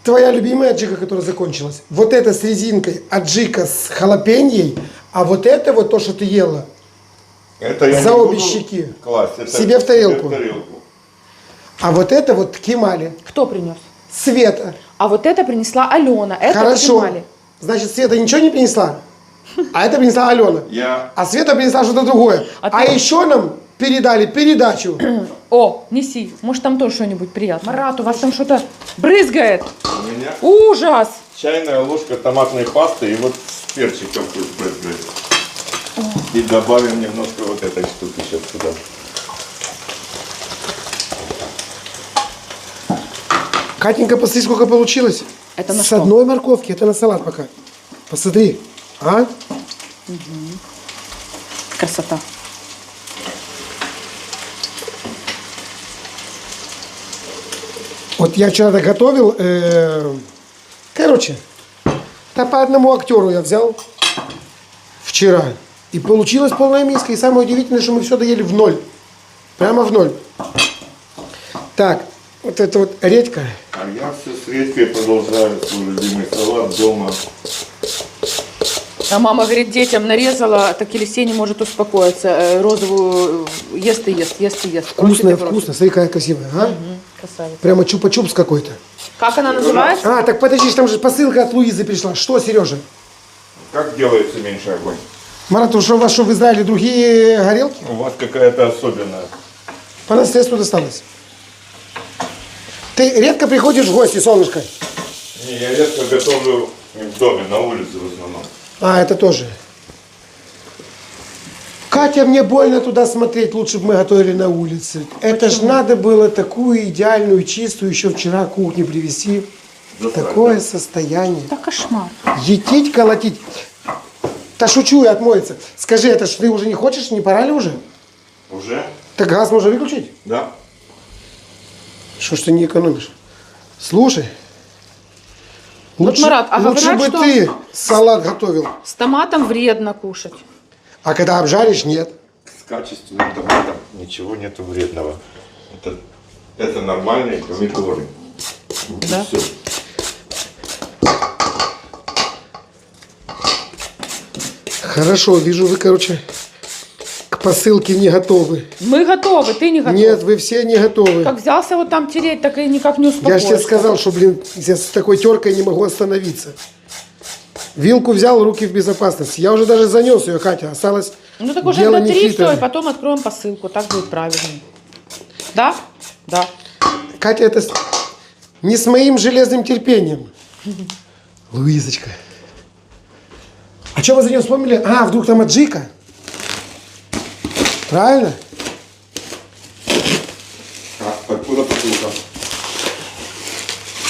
Твоя любимая аджика, которая закончилась. Вот это с резинкой аджика с халапеньей, а вот это вот то, что ты ела, Это я За не обе буду щеки. класть. Это Себе в тарелку. себе в тарелку. а вот это вот ткемали. Кто принес? Света. А вот это принесла Алена. Это Хорошо. ткемали. Значит, Света ничего не принесла, а это принесла Алена. Я... А Света принесла что-то другое. А А ты- еще нам передали передачу. О, неси. Может, там тоже что-нибудь приятное. Марат, у вас там что-то брызгает. У меня Ужас. чайная ложка томатной пасты и вот с перчиком пусть брызгает. И добавим немножко вот этой штуки сейчас сюда. Катенька, посмотри, сколько получилось. Это на С что? одной морковки, это на салат пока. Посмотри. А? Красота. Вот я вчера готовил. Короче, да по одному актеру я взял вчера. И получилась полная миска. И самое удивительное, что мы все доели в ноль. Прямо в ноль. Так, вот это вот редька. А я все с редькой продолжаю свой любимый салат дома. А мама говорит, детям нарезала, так Елисей не может успокоиться. Розовую ест и ест, ест и ест. Вкусная, Просит и просит. вкусная. Смотри, какая красивая. А? Красавица. Прямо чупа-чупс какой-то. Как она называется? А, так подожди, там же посылка от Луизы пришла. Что, Сережа? Как делается меньший огонь? Марат, у вас что, в Израиле другие горелки? У вас какая-то особенная. По наследству досталось. Ты редко приходишь в гости, солнышко? Не, я редко готовлю в доме, на улице в основном. А, это тоже. Катя, мне больно туда смотреть, лучше бы мы готовили на улице. Это ж надо было такую идеальную, чистую, еще вчера кухню привезти. Такое состояние. Это кошмар. Етить, колотить. Да шучу и отмоется. Скажи, это ж ты уже не хочешь, не пора ли уже? Уже? Так газ можно выключить? Да. Что ж ты не экономишь? Слушай. Вот, Марат, а лучше говорят, бы что- ты салат готовил. С томатом вредно кушать. А когда обжаришь, нет. С качественным томатом ничего нету вредного. Это нормальные помидоры. Да? Все. Хорошо, вижу, вы, короче, к посылке не готовы. Мы готовы, ты не готов. Нет, вы все не готовы. Как взялся вот там тереть, так и никак не Я же успокоишься. тебе сказал, что, блин, я с такой теркой не могу остановиться. Вилку взял, руки в безопасности. Я уже даже занес ее, Катя. Осталось Ну так уже дело дотри все, нехитрое. и потом откроем посылку. Так будет правильно. Да? Да. Катя, это не с моим железным терпением. Луизочка. А что вы за нее вспомнили? А, вдруг там аджика? Правильно? А откуда посылка?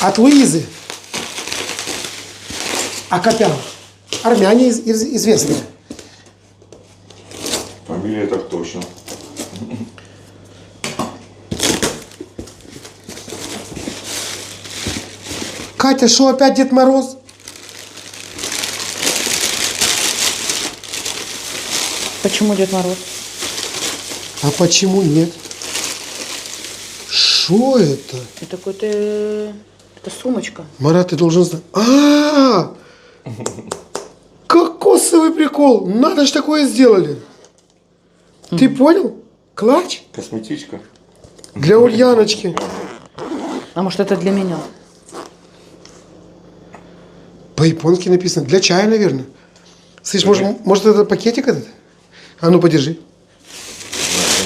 От Луизы. Акопян. Армяне известные. Фамилия так точно. Катя, что опять Дед Мороз? Почему Дед Мороз? А почему нет? Что это? Это какой-то... Это сумочка. Марат, ты должен знать. Кокосовый прикол. Надо ж такое сделали. Ты понял? Клатч Косметичка. для Ульяночки. А может это для меня? По-японски написано. Для чая, наверное. Слышь, может это пакетик этот? А ну, подержи.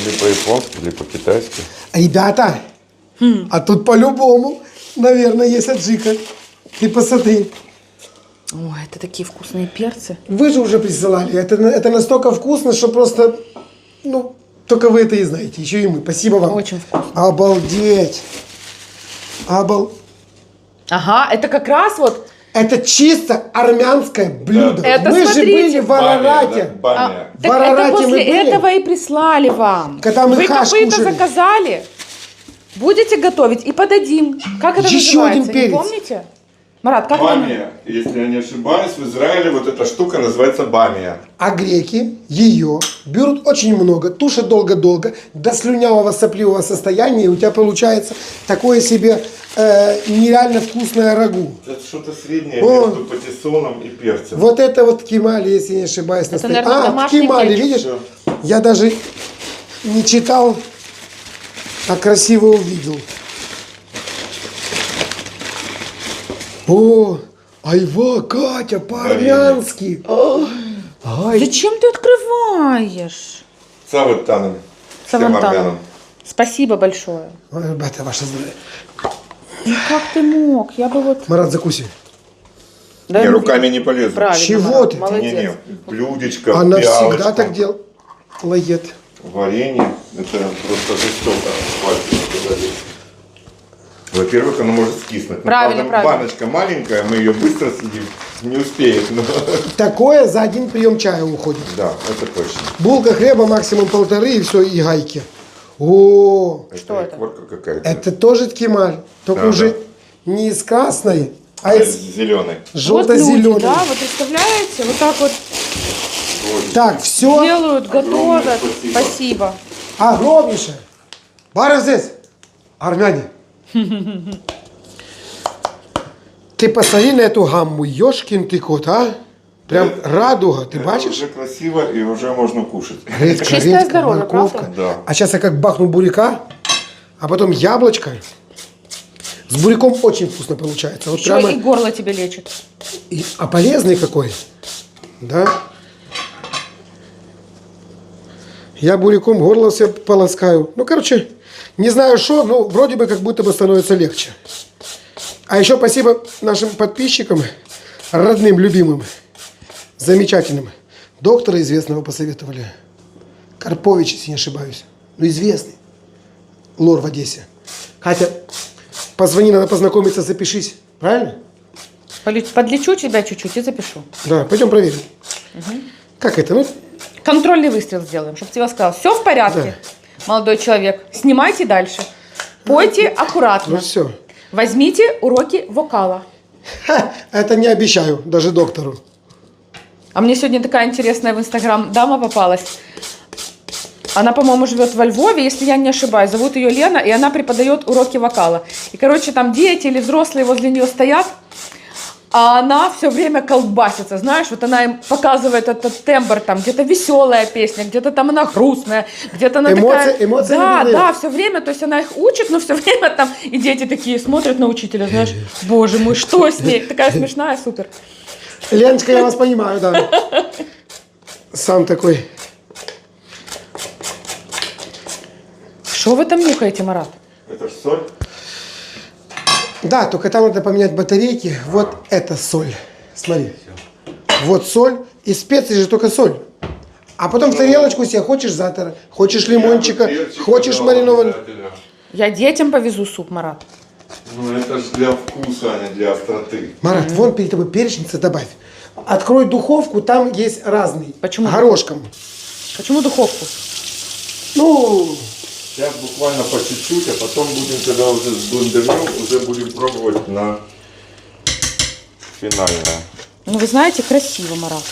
Или по-японски, или по-китайски. Ребята, а тут по-любому, наверное, есть аджика. Ты посмотри. Ой, это такие вкусные перцы. Вы же уже присылали. Это настолько вкусно, что просто, ну, только вы это и знаете. Еще и мы. Спасибо вам. Очень вкусно. Обалдеть. Ага, это как раз вот... Это чисто армянское блюдо. Да. Это, мы же смотрите, были в Арарате. Бамия. В Так это Арарате мы после были. этого и прислали вам. Когда мы Вы хаш копыта кушали. заказали, будете готовить и подадим. Как это Еще называется, один не перец. помните? Марат, как это? Бамия. Если я не ошибаюсь, в Израиле вот эта штука называется бамия. А греки ее берут очень много, тушат долго-долго, до слюнявого сопливого состояния, и у тебя получается такое себе нереально вкусное рагу. Это что-то среднее О. между патиссоном и перцем. Вот это вот ткемали, если не ошибаюсь. Это, настоящий. наверное, домашний ткемали, кетчуп. видишь? Всё. Я даже не читал, а красиво увидел. О, айва, Катя, по-армянски. Ай, Зачем ты открываешь? Саваттаном. Всем Савантаном. армянам. Спасибо большое. ой, ребята, ваше здоровье. Ну как ты мог? Я бы вот... Марат, закуси. Да, Не, ну, руками не полезу. Правильно, Чего Марат, ты? молодец. Не-не, блюдечко, Она пиалочка, всегда так делает. варенье. Это просто жестоко. Пальцем подавить. Во-первых, оно может скиснуть. Но, Правильно, правда, правильно. баночка маленькая, мы ее быстро съедим. Не успеет, но... Такое за один прием чая уходит. Да, это точно. Булка хлеба максимум 1,5 и все, и гайки. О, Что это? Икорка какая-то. это тоже ткемаль, только Да, уже да. не из красной, а из Зеленый. Вот желто-зеленой. люди, да, вы представляете? Вот так вот Так, все. делают, готовят. спасибо. Спасибо. Огромнейшее. Бара здесь. Армяне. Ты посмотри на эту гамму, ёшкин ты кот, а? Прям радуга, ты Это бачишь? уже красиво и уже можно кушать. Редька, Чистое редька, здоровье, морковка. правда? Да. А сейчас я как бахну буряка, а потом яблочко. С буряком очень вкусно получается. Вот Еще прямо... и горло тебе лечит. А полезный какой. Да? Я буряком горло себе полоскаю. Ну, короче, не знаю что, но вроде бы как будто бы становится легче. А еще спасибо нашим подписчикам, родным, любимым, замечательным. Доктора известного посоветовали. Карпович, если не ошибаюсь. Ну, известный. Лор в Одессе. Катя, позвони, надо познакомиться, запишись. Правильно? Подлечу тебя чуть-чуть и запишу. Да, пойдем проверим. Как это? Ну, Контрольный выстрел сделаем, чтобы тебе сказал, все в порядке, молодой человек, снимайте дальше. Пойте аккуратно. ну все. Возьмите уроки вокала. Ха, это не обещаю, даже доктору. А мне сегодня такая интересная в Инстаграм дама попалась. Она, по-моему, живет во Львове, если я не ошибаюсь. Зовут ее Лена, и она преподает уроки вокала. И, короче, там дети или взрослые возле нее стоят, а она все время колбасится, знаешь, вот она им показывает этот тембр, там где-то веселая песня, где-то там она грустная, где-то она такая... Эмоции Да, не да, все время, то есть она их учит, но все время там, и дети такие смотрят на учителя, знаешь, боже мой, что с ней? Такая смешная, супер. Леночка, я вас понимаю, да. Сам такой. Что вы там нюхаете, Марат? Это ж соль. Да, только там надо поменять батарейки. Вот это соль. Смотри. Вот соль. И специи же только соль. А потом в тарелочку себе хочешь затора, хочешь лимончика, хочешь маринованный. Я детям повезу суп, Марат. Ну это же для вкуса, а не для остроты. Марат, вон перед тобой перечница добавь. Открой духовку, там есть разный. Почему? Горошком. Почему духовку? Ну, Сейчас буквально по чуть-чуть, а потом будем, когда уже блендернем, уже будем пробовать на финальное. Ну, вы знаете, красиво, Марат.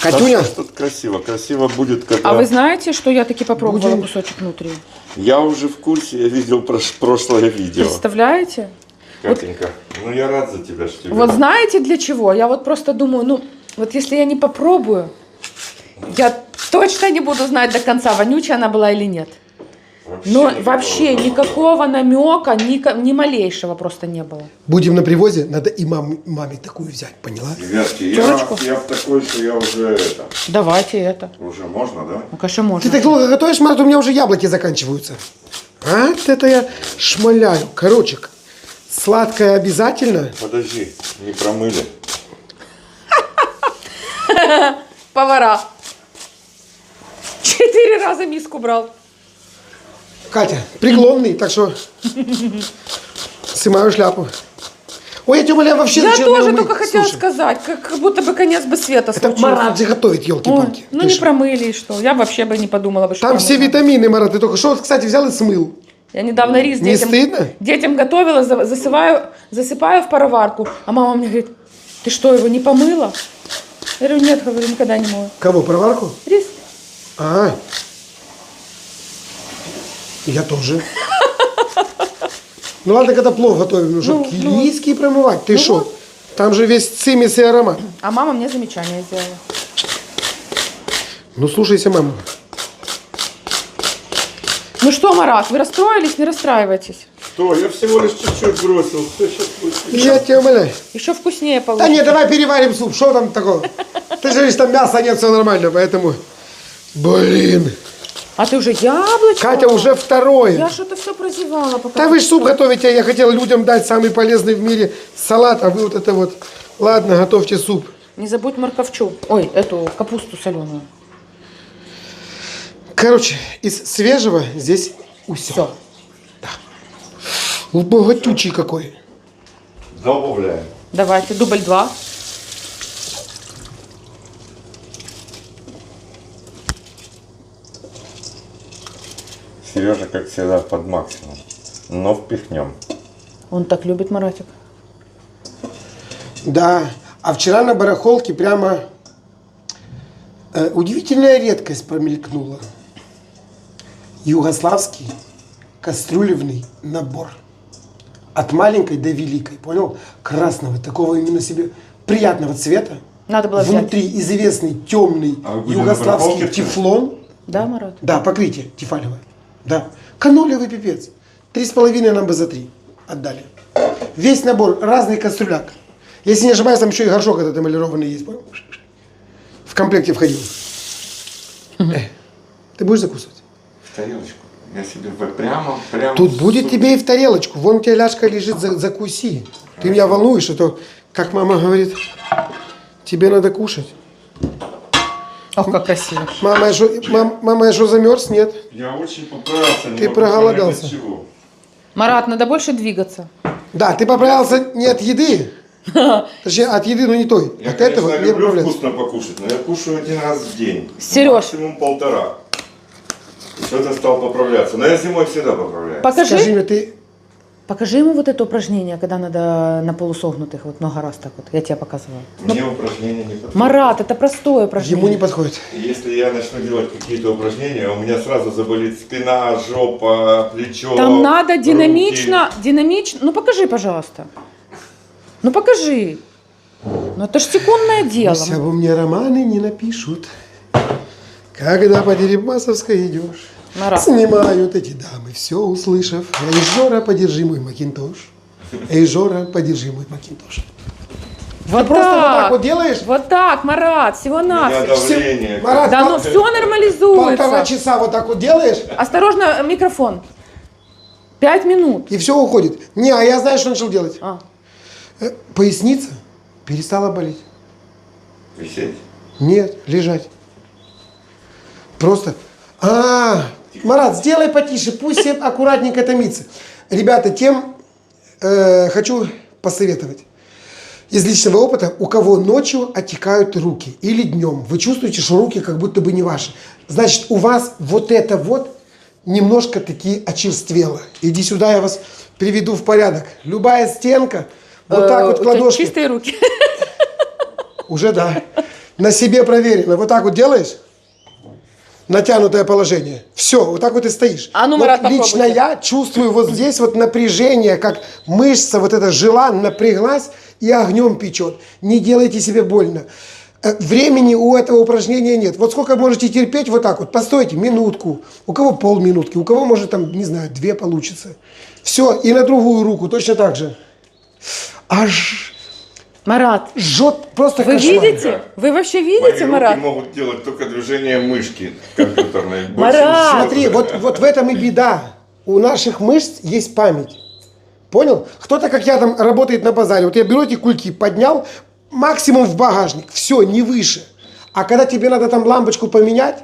Катюня, Да, тут красиво. Красиво будет, когда... А вы знаете, что я таки попробовала Будем- кусочек внутри? Я уже в курсе, я видел прошлое видео. Представляете? Катенька, ну я рад за тебя, что тебе... Вот знаете для чего? Я вот просто думаю, ну, вот если я не попробую, я точно не буду знать до конца, вонючая она была или нет. Но никакого вообще никакого намека, ни малейшего просто не было. будем на привозе, надо и маме такую взять, поняла? Ребятки, Терочку? я в такой, что я уже это... Давайте это. Уже можно, да? Ну, конечно, можно. Ты так долго готовишь, Марат, у меня уже яблоки заканчиваются. А, это я шмаляю. Короче, сладкое обязательно. Подожди, не промыли. Повара. 4 раза миску брал. Катя, преклонный, так что снимаю шляпу. Ой, я тебя умоляю, вообще Я зачем тоже его только мыть? хотела Слушай, сказать, как будто бы конец бы света это случился. Марат же готовит, Ой, елки-палки. ну не промыли, и что? Я вообще бы не подумала бы, что Там все промыла. витамины, Марат, ты только что, кстати, взял и смыл. Я недавно рис Не детям, стыдно? детям готовила, засыпаю в пароварку, а мама мне говорит, ты что, его не помыла? Я говорю, нет, говорю, никогда не мою. Кого, проварку? Рис. А, я тоже. Ну ладно, когда плов готовим, ну что, килийский промывать, ты что? Там же весь цимис и аромат. А мама мне замечание сделала. Ну слушайся, маму. Ну что, Марат, вы расстроились? Не расстраивайтесь. Что, я всего лишь чуть-чуть бросил. Все, сейчас будет. Я тебя умоляю. Еще вкуснее Да получится. не, давай переварим суп, что там такого? Ты же говоришь, там мяса нет, все нормально, поэтому... Блин. А ты уже яблочко? Катя, уже второе. Я что-то все прозевала. Пока Да вы же суп готовите, я хотел людям дать самый полезный в мире салат, а вы вот это вот... Ладно, готовьте суп. Не забудь морковчу. Ой, эту капусту соленую. Короче, из свежего здесь усё. Все. Богатючий какой. Добавляем. Давайте, дубль 2. Сережа, как всегда, под максимум. Но впихнем. Он так любит Маратик. Да, а вчера на барахолке прямо удивительная редкость промелькнула. Югославский кастрюлевый набор. От маленькой до великой, понял? Красного, такого именно себе приятного цвета. Надо было взять. Внутри известный темный А вы были на югославский барахолке вчера? тефлон. Да, Марат? Да, покрытие тефалевое. Да. Канолевый пипец. 3,5 нам бы за 3 отдали. Весь набор, разный кастрюляк. Если не ошибаюсь, там еще и горшок этот эмалированный есть. Понял? В комплекте входил. Ты будешь закусывать? В тарелочку. Я себе прямо... Тут будет тебе и в тарелочку. Вон у тебя ляжка лежит, закуси. Ты меня волнуешь, а то, как мама говорит, тебе надо кушать. Ох, как красиво. Мама, я что, замерз? Нет. Я очень поправился. не Ты могу понять, проголодался. от чего. Марат, надо больше двигаться. Да, ты поправился не от еды. Точнее, от еды, но не той. Я, От конечно, этого не люблю поправляться. вкусно покушать, но я кушаю 1 раз в день. Серёж. Максимум 1,5. И что-то стал поправляться. Но я зимой всегда поправляюсь. Скажи мне, ты... Покажи ему вот это упражнение, когда надо на полусогнутых, вот много раз так вот. Я тебе показывала. Мне упражнения не подходят. Марат, это простое упражнение. Ему не подходит. Если я начну делать какие-то упражнения, у меня сразу заболит спина, жопа, плечо. Там надо руки. динамично. Ну покажи, пожалуйста. Ну покажи. Ну это ж секундное дело. Пусть обо мне романы не напишут. Когда по Дерибасовской идешь. Марат. Снимают эти дамы, все услышав. Эй, Жора, подержи мой макинтош. Эй, Жора, подержи мой макинтош. Вот Ты просто вот так вот делаешь? Вот так, Марат, У меня всего-навсего. давление. Марат, Да ну все нормализуется. 1,5 часа вот так вот делаешь, Осторожно, микрофон. 5 минут. и все уходит. Не, а я знаю, что начал делать. А. Поясница перестала болеть. Висеть. Нет, лежать. Просто. Марат, сделай потише, пусть все аккуратненько томится. Ребята, тем хочу посоветовать. Из личного опыта, у кого ночью отекают руки или днем, вы чувствуете, что руки как будто бы не ваши. Значит, у вас вот это вот немножко таки очерствело. Иди сюда, я вас приведу в порядок. Любая стенка, вот так вот У тебя ладошкой. чистые руки. Уже да. На себе проверено. Вот так вот делаешь. Натянутое положение. Все, вот так вот и стоишь. А ну, Вот Марат, лично попробуйте. я чувствую вот здесь вот напряжение, как мышца вот эта жила напряглась и огнем печет. Не делайте себе больно. Времени у этого упражнения нет. Вот сколько можете терпеть вот так вот. Постойте минутку. У кого полминутки, у кого может там, не знаю, 2 получится. Все, и на другую руку точно так же. Аж Марат, жжет просто вы кошмар. видите? Вы вообще Мои видите, руки Марат? могут делать только движение мышки компьютерной. Больше Марат! ничего. Смотри, вот в этом и беда. У наших мышц есть память. Понял? Кто-то, как я, там работает на базаре. Вот я беру эти кульки, поднял, максимум в багажник. Все, не выше. А когда тебе надо там лампочку поменять,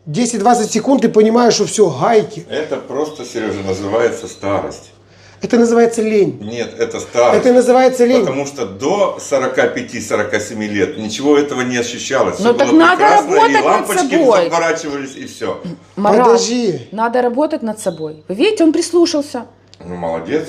10-20 секунд, ты понимаешь, что все, гайки. Это просто, Сережа, называется старость. Это называется лень. Нет, это старость. Это называется лень. Потому что до 45-47 лет ничего этого не ощущалось. Ну Всё так было надо прекрасно, работать и над лампочки собой. заворачивались, и все. Марат, Подожди. надо работать над собой. Вы видите, он прислушался. Ну, молодец.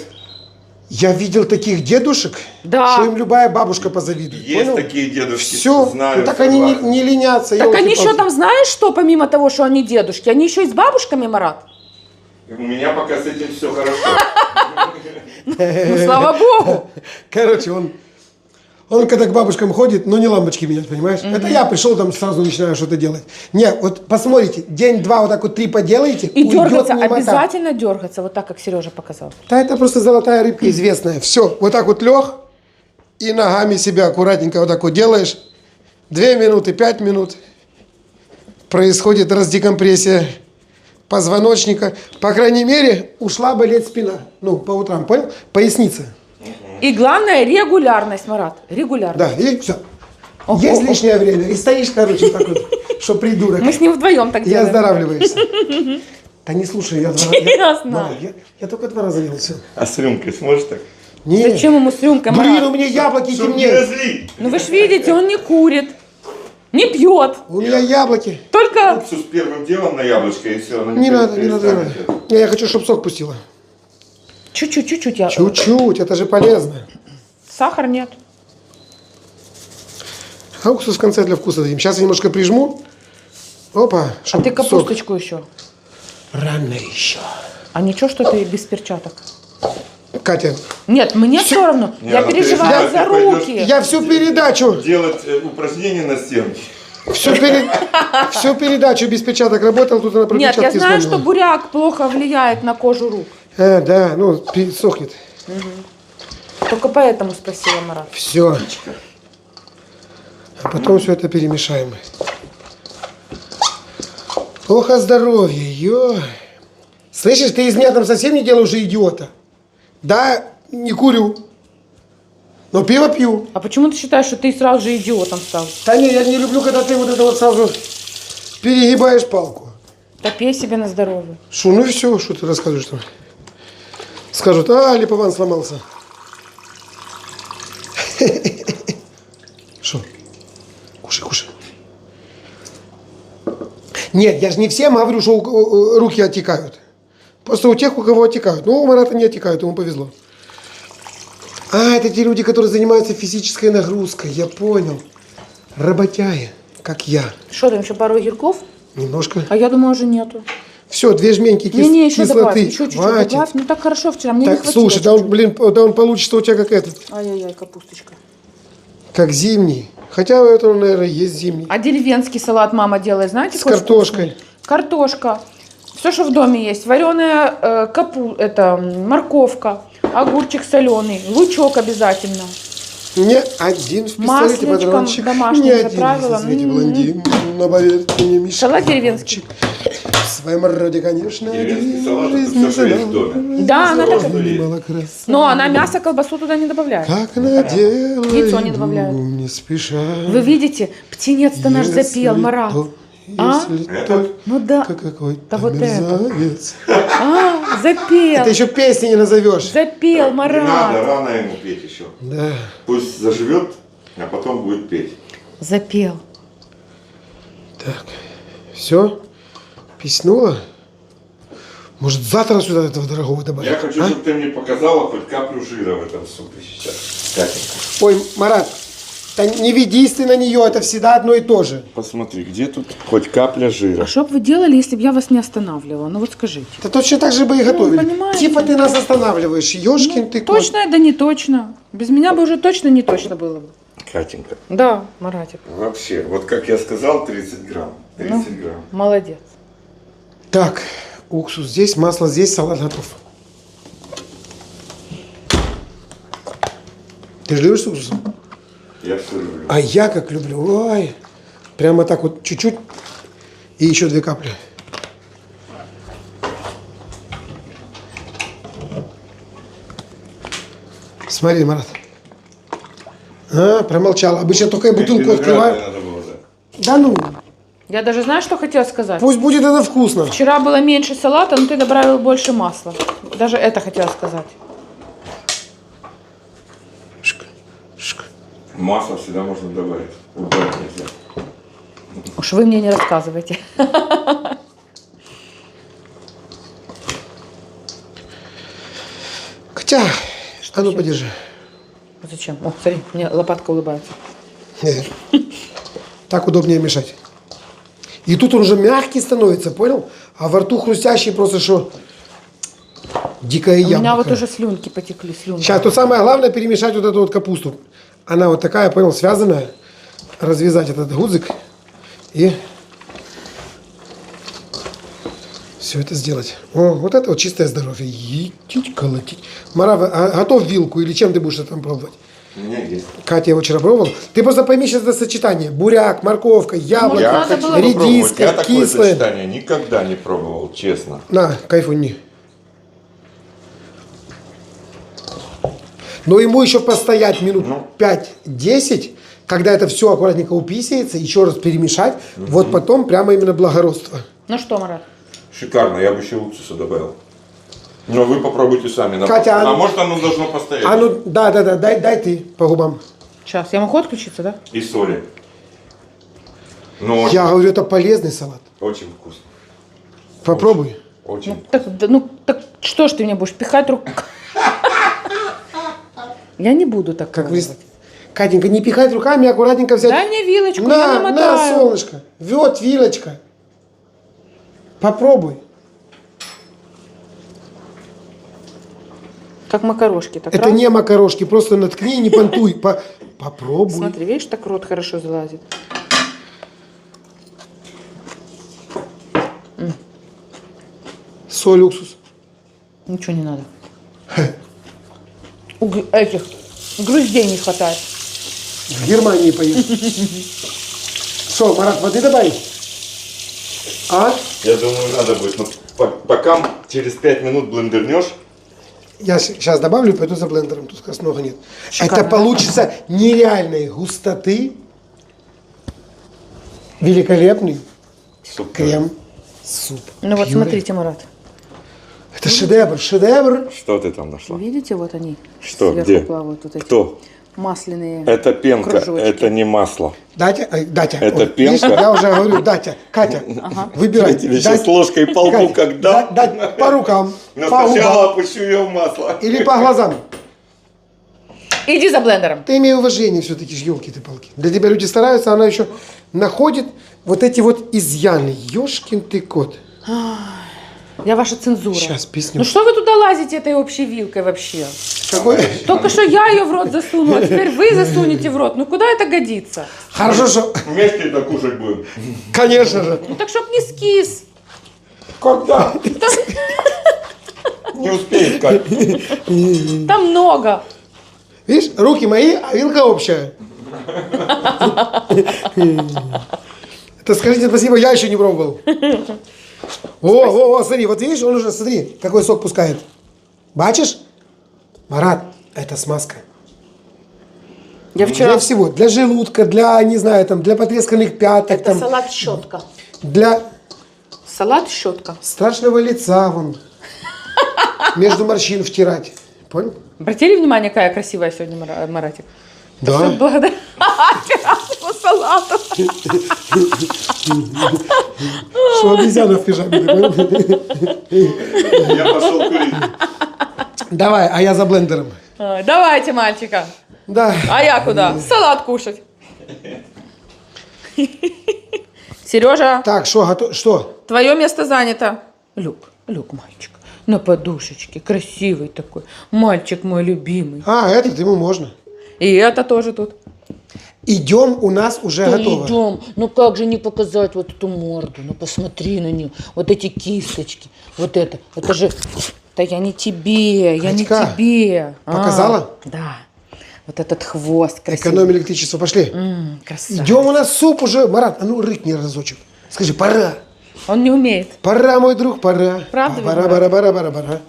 Я видел таких дедушек, Да. что им любая бабушка позавидует. Есть Понял? такие дедушки, Все, знаю. ну, так они согласен. не ленятся. Так они еще ёлки-палки. там, знаешь что, помимо того, что они дедушки, они еще и с бабушками, Марат. У меня пока с этим все хорошо. Ну, слава богу. Короче, он когда к бабушкам ходит, но не лампочки менять, понимаешь? Это я пришел, там сразу начинаю что-то делать. Не, вот посмотрите, день-два вот так вот 3 поделаете, И уйдет дергаться, немота. обязательно дергаться, вот так, как Сережа показал. Да это просто золотая рыбка известная. Все, вот так вот лег и ногами себя аккуратненько вот так вот делаешь. 2 минуты, 5 минут. Происходит раздекомпрессия позвоночника. По крайней мере, ушла болеть спина. Ну, по утрам, понял? Поясница. И главное, регулярность, Марат. Регулярность. Да, и все. Ого. Есть лишнее время. И стоишь, короче, так вот, что придурок. Мы с ним вдвоем так И делаем. оздоравливаешься. Да не слушай, я 2 раза. Ясно. Я только 2 раза ел все. А с рюмкой сможешь так? Не. Зачем ему с рюмкой, Блин, Марат? у меня яблоки Чтоб не темнеют. разлить. Ну вы ж видите, он не курит, не пьет. У меня яблоки. Только Уксус первым делом на яблочко, и все. Не надо, не надо, не надо. Не, я хочу, чтобы сок пустила. чуть-чуть я... Чуть-чуть, это же полезно. Сахар нет. А уксус в конце для вкуса дадим. Сейчас я немножко прижму. Опа. А чтоб ты сок. капусточку еще. Рано еще. А ничего, что ты без перчаток? Катя, Нет, мне все равно. Не, Я ну ты переживаю сейчас за ты пойдешь- руки. я всю передачу, Делать упражнения на стенке. всю передачу без перчаток работал, тут она про Нет, я перчатки знаю, что вспомнила. буряк плохо влияет на кожу рук. Да, ну, сохнет. Только поэтому спросила Марат. Все. А потом все это перемешаем. Плохо здоровье, ё. Слышишь, ты из меня там совсем не делаешь уже идиота. Да, не курю, но пиво пью. А почему ты считаешь, что ты сразу же идиотом стал? Да не, я не люблю, когда ты вот это вот сразу перегибаешь палку. Да пей себе на здоровье. Шо, ну и все, что ты рассказываешь там? Скажут, а, липован сломался. Что? Кушай, кушай. Нет, я же не всем говорю, что руки отекают. Просто у тех, у кого отекают. Ну, у Марата не отекают, ему повезло. А, это те люди, которые занимаются физической нагрузкой. Я понял. Работяги, как я. Что там, еще пару огурков? Немножко. А я думаю, уже нету. Все, 2 жменьки Не-не, еще добавь, кислоты. еще чуть-чуть Хватит. добавь. Ну так хорошо вчера, мне не Так, хватило. слушай, да он, чуть-чуть. блин, да он получится у тебя как этот. Ай-яй-яй, капусточка. Как зимний. Хотя это, наверное, есть зимний. А деревенский салат мама делает, знаете, С какой картошкой. вкусный? Картошка. Все, что в доме есть. Вареная морковка, огурчик соленый, лучок обязательно. Не один в пистолете Масличком патрончик. домашним Не один заправила. в свете блондин. Но поверьте мне, Миша. Салат деревенский. В своем роде, конечно, Деревенский один салат – это жизнь все, что есть в задал. доме. Да, она так... Немало красоты. Но она мясо, колбасу туда не добавляет. Как надела Яйцо не добавляют. не спеша. Вы видите, птенец-то наш Если запел, Марат. то, А? Если Это? только Ну да. какой-то вот это. мерзавец. Запел. Это еще песни не назовешь. Запел, Не надо, Марат. рано ему петь еще. Да. Пусть заживет, а потом будет петь. Запел. Так. Все? Писнула? Может, завтра сюда этого дорогого добавить? Я хочу, а? чтобы ты мне показала хоть каплю жира в этом супе сейчас. Катенька. Ой, Марат, да не ведись ты на нее, это всегда одно и то же. Посмотри, где тут хоть капля жира. А что бы вы делали, если бы я вас не останавливала? Ну вот скажите. Да точно так же бы и готовили. понимаете. Типа ты нас останавливаешь. Ёшкин ты кот. Точно это не точно. Без меня бы уже точно не точно было бы. Катенька. Да, Маратик. Вообще, вот как я сказал, 30 грамм. 30 грамм. Молодец. Так, уксус здесь, масло здесь, салат готов. Ты же любишь с уксусом? Я все люблю. А я как люблю. Ой. Прямо так вот чуть-чуть и еще 2 капли. Смотри, Марат. А, промолчал. Обычно только я бутылку Виноград открываю. надо было взять. Да ну, Я даже знаю, что хотела сказать. пусть будет это вкусно. Вчера было меньше салата, но ты добавил больше масла. Даже это хотела сказать. Шк, шк. Масло всегда можно добавить. Убрать нельзя. Уж вы мне не рассказывайте. Хотя, а ну подержи. Зачем? О, смотри, мне лопатка улыбается. Так удобнее мешать. И тут он уже мягкий становится, понял? А во рту хрустящий просто что дикая У яблоко. меня вот уже слюнки потекли, слюнки. Сейчас, тут самое главное перемешать вот эту вот капусту. Она вот такая, понял, связанная. Развязать этот гудзик и все это сделать. О, вот это вот чистое здоровье. Етить, колотить. Марава, а готов вилку или чем ты будешь это там пробовать? У меня есть. Катя его вчера пробовала. Ты просто пойми сейчас это сочетание. Буряк, морковка, яблоко, Я Я надо хочу было попробовать. редиска, Я такое кислое. сочетание никогда не пробовал, честно. На, кайфуни. Но ему еще постоять минут 5-10, когда это все аккуратненько уписывается, еще раз перемешать. Вот потом прямо именно благородство. Ну что, Марат? Шикарно, я бы еще уксуса добавил. Но вы попробуйте сами. на Катя, вкус. а А ну- может оно должно постоять? А ну, да, дай ты по губам. Сейчас, я могу отключиться, да? И соли. Ну, очень, Я говорю, это полезный салат. очень вкусно. Попробуй. Очень. Так что ж ты мне будешь пихать руку? Я не буду так Как вы... пробовать. Катенька, не пихать руками, аккуратненько взять. Дай мне вилочку, я на, намотаю. солнышко. Вот вилочка. Попробуй. Как макарошки. Так Это раз. не макарошки, просто наткни и не понтуй. Попробуй. Смотри, видишь, так рот хорошо залазит. Соль, уксус. Ничего не надо. Этих груздей не хватает. В Германии поеду. Что, Марат, воды добавить? А? Я думаю, надо будет. Но пока через 5 минут блендернешь, Я сейчас добавлю, пойду за блендером, тут как раз много нет. Шикарно, Это получится нереальной густоты, великолепный Суп. Крем, суп. Ну вот пюре. смотрите, Марат. Это шедевр, шедевр. Что ты там нашла? Видите, вот они Что, сверху где? плавают вот эти Кто? масляные Это пенка, кружочки. это не масло. Датя, Датя. Это ой, видишь, пенка? я уже говорю, Датя, Катя, выбирай. Я тебе сейчас Дать- ложкой по лбу, Катя, когда? дать по рукам, Но по сначала губам опущу ее в масло. или по глазам. Иди за блендером. Ты имей уважение все-таки, елки-ты-палки. Для тебя люди стараются, она еще находит вот эти вот изъяны. Ёшкин ты кот. Я ваша цензура. Сейчас песню. Ну что вы туда лазите этой общей вилкой вообще? Какой? Только что я ее в рот засунула, а теперь вы засунете в рот. Ну куда это годится? Хорошо, что... Вместе это кушать будем. Конечно же. Ну так чтоб не скис. Когда? Не успеет как. Там много. Видишь, руки мои, а вилка общая. Это скажите спасибо, я еще не пробовал. О, смотри, вот видишь, он уже, смотри, какой сок пускает. Бачишь? Марат, это смазка. Я вчера... Для всего. Для желудка, для, не знаю, там, для потресканных пяток, Это там, салат щетка. для Салат щетка. страшного лица, вон. Между морщин втирать. Понял? Обратили внимание, какая красивая сегодня Маратик? Все Да. благодаря вчерашнему салату. Что обезьяна в пижаме. ты понял? Я пошел курить. Давай, а я за блендером. Давайте, мальчика. Да. А я куда? Салат кушать. Сережа, Так, что? твое место занято. Люк, мальчик. На подушечке, красивый такой. Мальчик мой любимый. А, этот ему можно. И это тоже тут. Идем, у нас уже готово. Идем. Ну как же не показать вот эту морду? Ну посмотри на нее. Вот эти кисточки. Вот это. Это же... Да я не тебе, я не Катька, тебе. показала? Да. Вот этот хвост красивый. Экономим электричество, пошли. Красавец. Идем, у нас суп уже. Марат, а ну рыкни разочек. Скажи, пора. Он не умеет. Пора, мой друг, пора. Правда, Пора.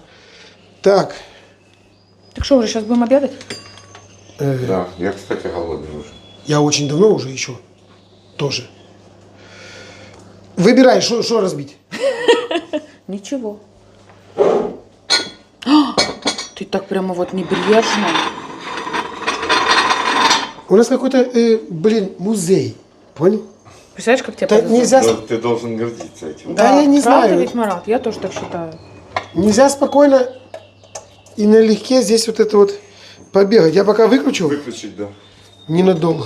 Так. Так что, уже сейчас будем обедать? Да, я, кстати, голодный уже. Я очень давно уже еще. Тоже. Выбирай, что разбить. Ничего. А, ты так прямо вот небрежно. У нас какой-то, музей. Понял? Представляешь, как тебя Да повезло? нельзя, Ты должен гордиться этим. Да, я не правда знаю. ведь, Марат? Я тоже так считаю. нельзя спокойно и налегке здесь вот это вот побегать. Я пока выключу Выключить, да. ненадолго.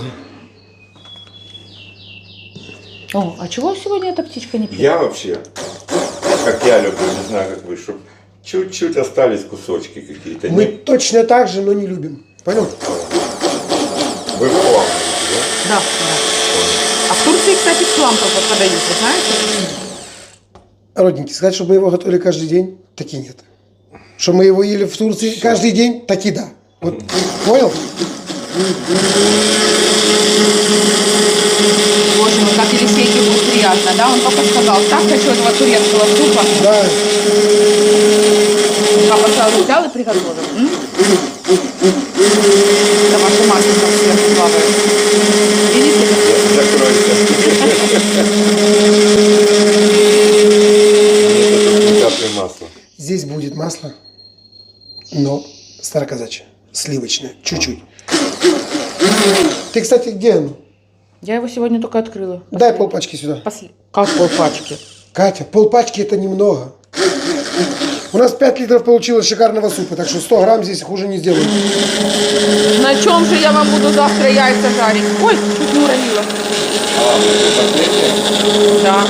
О, а чего сегодня эта птичка не пьет? Я вообще, как я люблю, не знаю, как вы, чтобы чуть-чуть остались кусочки какие-то. Мы точно так же, но не любим. Понял? Вы плавно, Да, да. А в Турции, кстати, хлам подают, вы знаете? Родненький, сказать, чтобы мы его готовили каждый день, таки нет. Что мы его ели в Турции каждый день, таки да. Вот, понял? Боже мой, как Елисейке будет приятно, да? Он только сказал, так хочу этого турецкого супа. Да. Папа сразу взял и приготовил. Это ваша мама сверху плавает. Видите? Закройся. Масло. Здесь будет масло, но староказачье, сливочное, чуть-чуть. Ты, кстати, где оно? Я его сегодня только открыла. Дай полпачки сюда. Как полпачки? Катя, полпачки это немного. У нас 5 литров получилось шикарного супа, так что 100 грамм здесь хуже не сделаем. На чем же я вам буду завтра яйца жарить? Ой, чуть не уронила. Да.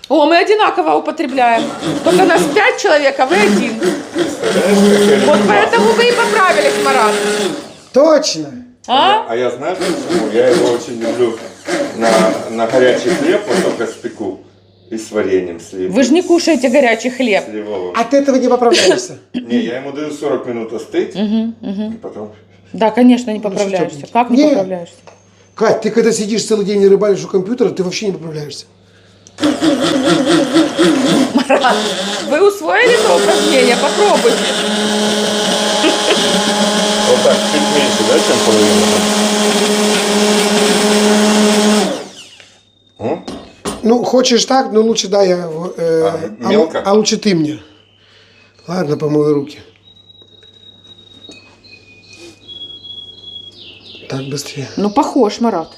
О, мы одинаково употребляем. Только нас 5 человек, а вы 1. Вот поэтому вы и поправились, Марат. Точно. А? А я знаю почему? Я его очень люблю на горячий хлеб, вот только спеку. И с вареньем сливовым. Вы же не кушаете горячий хлеб. Сливовым. От этого не поправляешься. Не, я ему даю 40 минут остыть, и потом... Да, конечно, не поправляешься. что ты? Как не Не. поправляешься? Кать, ты когда сидишь целый день и рыбалишь у компьютера, ты вообще не поправляешься. Марат, вы усвоили это упражнение? Попробуйте. Вот так, чуть меньше, да, чем половина? хочешь так, но лучше дай я... мелко? А лучше ты мне. Ладно, помою руки. Так быстрее. Ну, похож, Марат.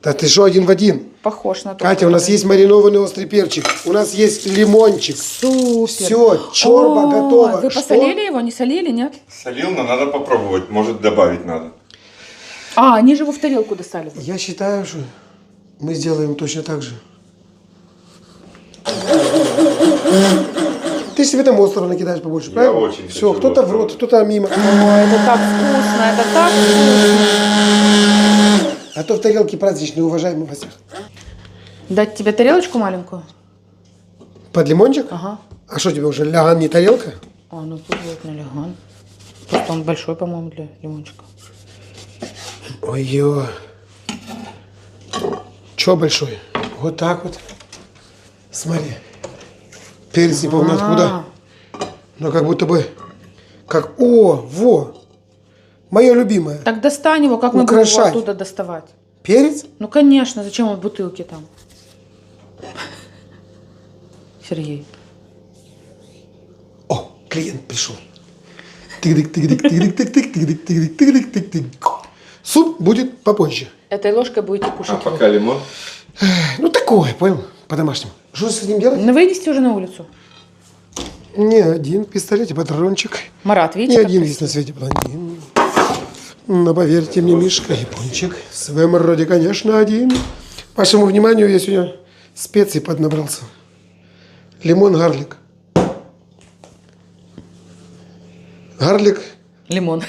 Да ты что, один в один? Похож на то. Катя, у нас есть маринованный острый перчик. У нас есть лимончик. Супер. Все, чорба О, готова. Вы Что? посолили его, не солили, нет? Солил, но надо попробовать. Может, добавить надо. А, они же его в тарелку достали. Я считаю, что мы сделаем точно так же. Ты себе там острова накидаешь побольше, Я правильно? очень Все, хочу кто-то в острова. рот, кто-то мимо. Ой, это так вкусно, это так вкусно. А то в тарелке праздничные, уважаемые Вася. Дать тебе тарелочку маленькую? Под лимончик? Ага. А что тебе уже, ляган не тарелка? А, ну тут вот налеган. Просто он большой, по-моему, для лимончика. Ой-ё. Че большой? Вот так вот. Смотри. Перец не помню откуда. Но как будто бы... Как... О, во! Мое любимое. Так достань его, как мы будем его Украшать. оттуда доставать? Перец? Ну, конечно, зачем он в бутылке там? Сергей. О, клиент пришел. Тык-дык-тык-дык-тык-дык-тык-дык-тык-дык-тык-дык-тык-дык. Суп будет попозже. Этой ложкой будете А кушать. пока лимон. Ну, такое, понял? По-домашнему. Что с этим делать? Ну, вынести уже на улицу. Не один пистолет и патрончик. Марат, видите? Не как один красиво? есть на свете блондин. Но поверьте мне, Мишка, япончик, в своем роде, конечно, один. Вашему вниманию я сегодня специй поднабрался. Лимон, гарлик. Гарлик, Лимон.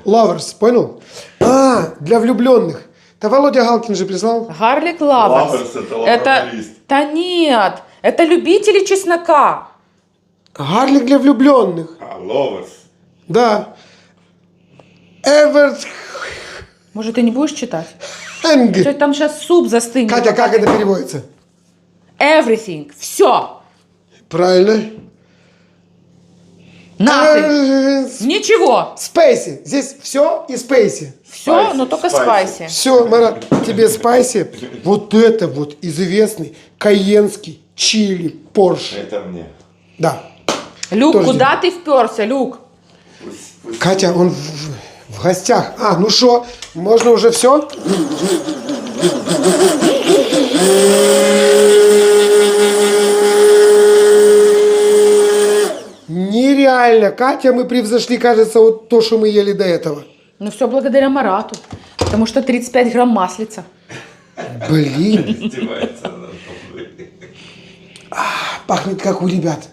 lovers, понял? А, для влюбленных. Да Володя Галкин же прислал. Гарлик лаврс. Лаврс это Это... лавровый-лист. Да нет, это любители чеснока. Гарлик для влюбленных. А, ловерс. Да. Эверт Может, ты не будешь читать? Хэнг. Там сейчас суп застынет. Катя, как это переводится? Everything. Все. Правильно. Nothing. Ничего. Спейси. Здесь все и спейси. Все, Spicy, но только spicy. спайси. Все, Марат, тебе спайси. Вот это вот известный кайенский чили Порш. Это мне. Да. Люк, Тоже куда ты вперся, Люк? Пусть Катя, он в гостях. А, ну что, можно уже все? Нереально. Катя, мы превзошли, кажется, вот то, что мы ели до этого. Ну все благодаря Марату. Потому что 35 грамм маслица. Блин, издевается над тобой. пахнет как у ребят.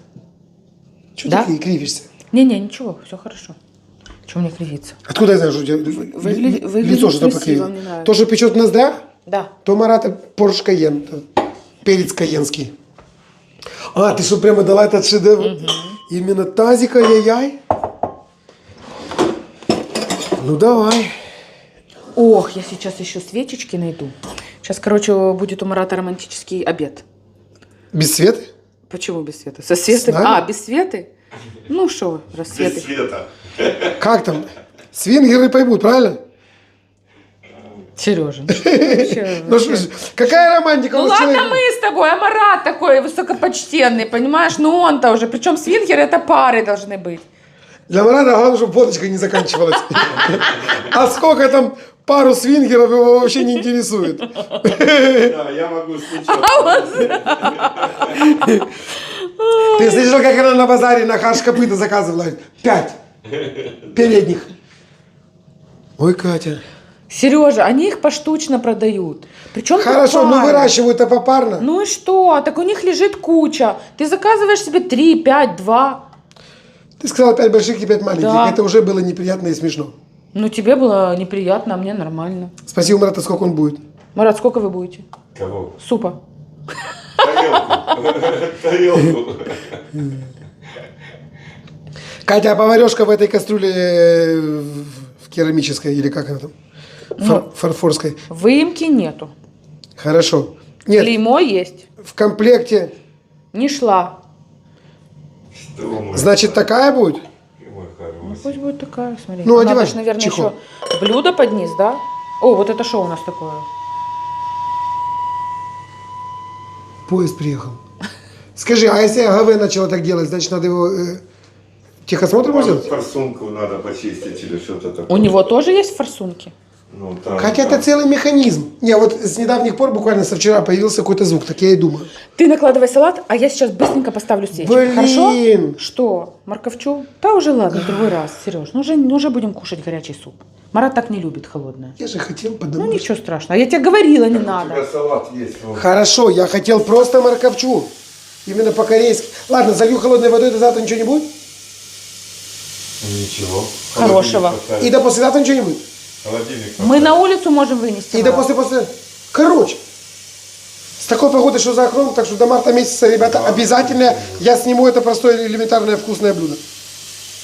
Чего Да? ты кривишься? Не-не, ничего, все хорошо. Чего мне кривиться? Откуда я знаю, что у тебя Выглядит лицо что-то красиво, покривило? мне нравится. То, что печет в ноздрях, Да. то Марата Порш Кайен. Перец кайенский. А, ты что, прямо дала этот шедевр? Именно тазик, ай-яй-яй? Ну, давай. Ох, я сейчас еще свечечки найду. Сейчас, короче, будет у Марата романтический обед. Без света? Почему без света? Со светом? нами? А, без светы? Ну что, Без рассветы. света. Как там? Свингеры поймут, правильно? Сережа. Ну, что ж, какая романтика Ну у вас ладно, человека? мы с тобой, а Марат такой высокопочтенный, понимаешь? Ну он-то уже, причем свингеры это пары должны быть. Для Марата главное, чтобы водочка не заканчивалась. А сколько там пару свингеров его вообще не интересует. Да, я могу смечать. Ты слышал, как она на базаре на хаш копыта заказывала? 5 передних. Ой, Катя. Сережа, они их поштучно продают. Причем Хорошо, ну выращивают-то попарно. Ну и что? Так у них лежит куча. Ты заказываешь себе 3, 5, 2. Ты сказала 5 больших и 5 маленьких. Да. Это уже было неприятно и смешно. Ну тебе было неприятно, а мне нормально. Спроси у Марата, сколько он будет. Марат, сколько вы будете? Кого? Супа. Тарелку. Тарелку. Катя, а поварешка в этой кастрюле в керамической или как она там? Фарфорской. Выемки нету. Хорошо. Нет, Клеймо есть. в комплекте, Не шла. Что мой значит, такая будет? мой хороший. Ну, пусть будет такая, смотри. Ну, А надо одевай ж, наверное, чехол. еще блюдо под низ, да? О, вот это что у нас такое? Поезд приехал. Скажи, а если АГВ начала так делать, значит надо его техосмотр Может, сделать? форсунку надо почистить или что-то такое. У него тоже есть форсунки? Ну, там, Хотя это целый механизм. Не, вот с недавних пор, буквально со вчера, появился какой-то звук, так я и думаю. Ты накладывай салат, а я сейчас быстренько поставлю свечи. Блин. Хорошо? Что, морковчу? Да уже ладно, в другой раз, Сереж. Ну уже будем кушать горячий суп. Марат так не любит холодное. Я же хотел Ну подумать. ничего страшного. Я тебе говорила, не У тебя надо. салат есть. вон. Хорошо, я хотел просто морковчу. Именно по-корейски. Ладно, залью холодной водой, до завтра ничего не будет? Ничего. Хорошего. Холодильник поставить. И до послезавтра ничего не будет? Холодильник Мы на улицу можем вынести. И до Марат. после... Короче, с такой погодой, что за окном, так что до марта месяца, ребята, обязательно я сниму это простое, элементарное, вкусное блюдо.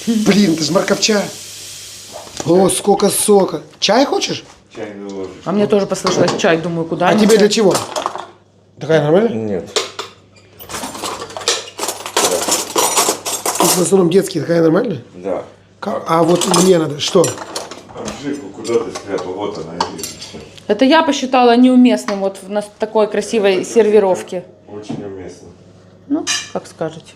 Блин, это же морковча. О, сколько сока. Чай хочешь? Чайную ложечку. А мне тоже послышалось чай, думаю, куда А они тебе чай? для чего? Такая нормальная? Нет. Тут в основном детские, такая нормальная? Да. А вот мне надо, что? Обжигу куда ты спрятал? Вот она. Это я посчитала неуместным вот на такой красивой сервировке. Очень уместно. Ну, как скажете.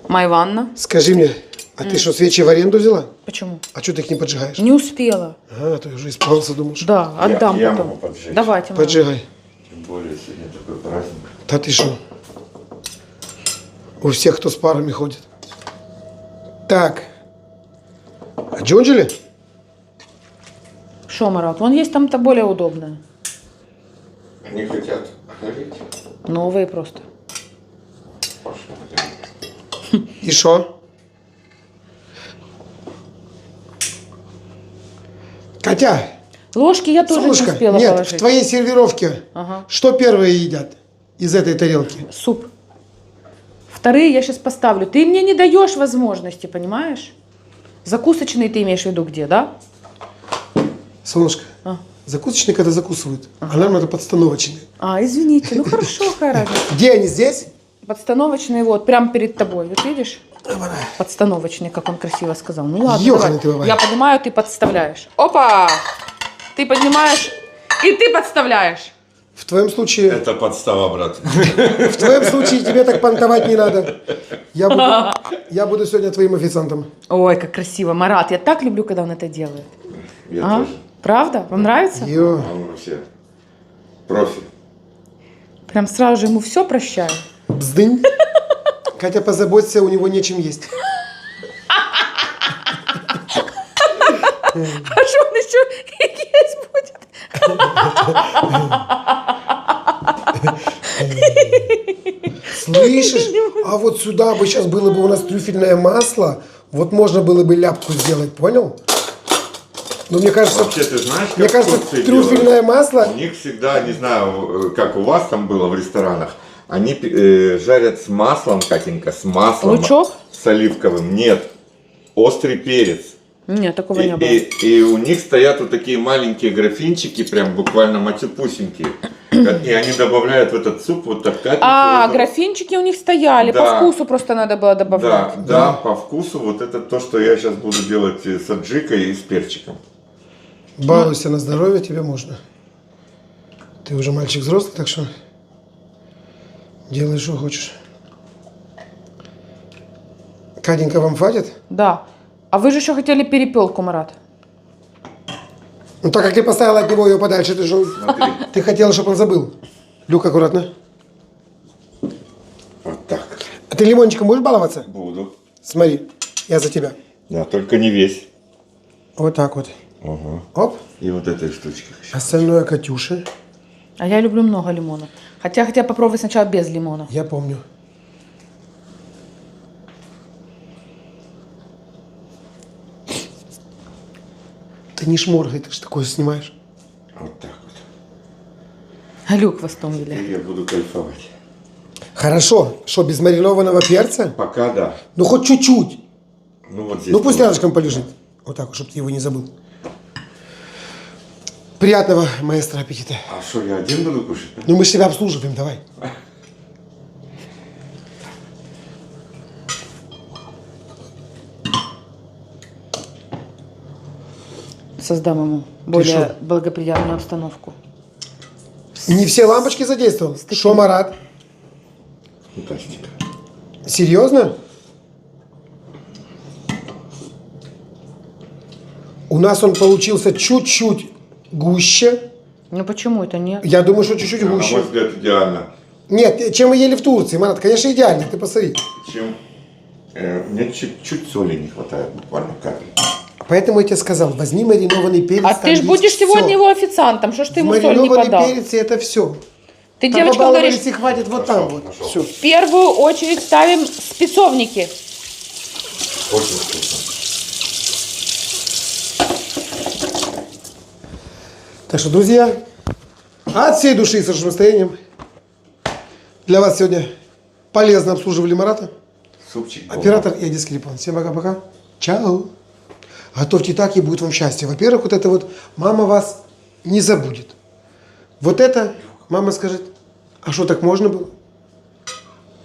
Моя ванна. Скажи мне, а ты что, свечи в аренду взяла? Почему? А что ты их не поджигаешь? Не успела. А, то я уже испугался, думал, что... Да, отдам я потом. могу поджечь. Давайте. Марат. Поджигай. Тем более сегодня такой праздник. Да ты что? У всех, кто с парами ходит. Так. А Джонджили? Шо, Марат? Вон есть там-то более удобное. Они хотят гореть. Новые просто. И что? Катя, Ложки я тоже солнышко, не успела нет, положить. в твоей сервировке Ага. что первые едят из этой тарелки? Суп. Вторые я сейчас поставлю. Ты мне не даешь возможности, понимаешь? Закусочные ты имеешь в виду где, да? Солнышко, А. закусочные когда закусывают, а нам надо подстановочные. А, извините. Ну хорошо, какая разница. Где они, здесь? Подстановочные вот, прямо перед тобой. Вот видишь? Подстановочный, как он красиво сказал. Ну ладно, Ёханый давай. ты бывай. Я поднимаю, ты подставляешь. Опа! Ты поднимаешь, и ты подставляешь. В твоем случае, Это подстава, брат. в твоем случае тебе так понтовать не надо. Я буду сегодня твоим официантом. Ой, как красиво. Марат, я так люблю, когда он это делает. Я А? тоже. Правда? Вам нравится? Ё. Он вообще профи. Прям сразу же ему все прощаю. Бздынь. Катя, позаботься, у него нечем есть. А что он еще есть будет? Слышишь? А вот сюда бы сейчас было бы у нас трюфельное масло. Вот можно было бы ляпку сделать, понял? Но мне кажется, Вообще, ты знаешь, как мне кажется, в Турции трюфельное делают? масло... У них всегда, не знаю, как у вас там было в ресторанах, они жарят с маслом, Катенька, с маслом. Лучок? С оливковым. Нет. Острый перец. Нет, такого И, не было. и у них стоят вот такие маленькие графинчики, прям буквально матюпусенькие. И они добавляют в этот суп вот так капельку. А, этого. графинчики у них стояли. Да. По вкусу просто надо было Да, добавлять. да, по вкусу. Вот это то, что я сейчас буду делать с аджикой и с перчиком. Балуйся на здоровье, тебе можно. Ты уже мальчик взрослый, так что делай, что хочешь. Катенька, вам хватит? Да. А вы же еще хотели перепелку, Марат. Ну так как ты поставила от него ее подальше, ты же... Смотри. Ты хотела, чтобы он забыл. Люк, аккуратно. Вот так. А ты лимончиком будешь баловаться? Буду. Смотри, я за тебя. Да, только не весь. Вот так вот. Ага. Оп. И вот этой штучкой. Остальное Катюше. А я люблю много лимона. Хотя попробовать сначала без лимона. Я помню. Ты не шморгай, ты же такое снимаешь. Вот так вот. А Люк в Астон Вилле. И я буду кайфовать. Хорошо. Что, без маринованного перца? Пока да. Ну хоть чуть-чуть. Ну вот здесь. Ну пусть вот. рядышком полежит. Вот так, чтобы ты его не забыл. Приятного, маэстро, аппетита. А что, я один буду кушать? Да? Ну мы же тебя обслуживаем, давай. Создам ему более шо? благоприятную обстановку. Не все лампочки задействовал. Шо, Марат? Серьезно? У нас он получился чуть-чуть гуще. Ну почему это нет? Я думаю, что чуть-чуть На мой гуще. взгляд, идеально. Нет, чем мы ели в Турции, Марат, конечно, идеально, ты посмотри. Чем мне чуть-чуть соли не хватает, буквально капель. Поэтому я тебе сказал, возьми маринованный перец. А там ты ж есть будешь всё. сегодня его официантом, что ж ты ему соль не Маринованный подал? перец и это все. Ты девочкам говоришь, Если хватит вот там вот. Нашел. Все. в первую очередь ставим спецовники. Очень вкусно. Так что, друзья, от всей души и с хорошим настроением для вас сегодня полезно обслуживали Марата. Супчик. Оператор и Одесский Липон. Всем пока-пока. Чао. Готовьте так, и будет вам счастье. Во-первых, вот это вот мама вас не забудет. Вот это мама скажет, а что, так можно было?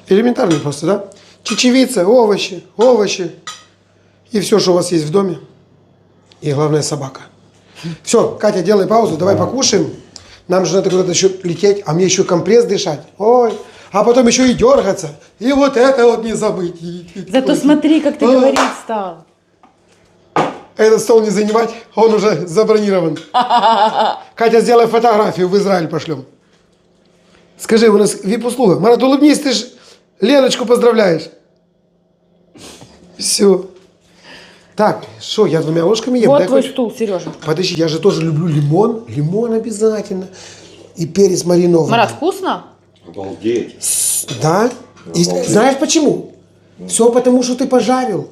Элементарно просто, да? Чечевица, овощи, и все, что у вас есть в доме. И главное, собака. Все, Катя, делай паузу, давай покушаем. Нам же надо куда-то еще лететь, а мне еще компресс дышать. Ой, а потом еще и дергаться. И вот это вот не забыть. Зато смотри, как ты А. говорить стал. Этот стол не занимать, он уже забронирован. Катя, сделай фотографию, в Израиль пошлем. Скажи, у нас вип-услуга. Марат, улыбнись, ты ж Леночку поздравляешь. Все. Так, что, я 2 ложками ем? Вот дай твой хоть. стул, Сережа. Подожди, я же тоже люблю лимон. Лимон обязательно. И перец маринованный. Марат, вкусно? Обалдеть. Да? И знаешь почему? Все потому, что ты пожарил.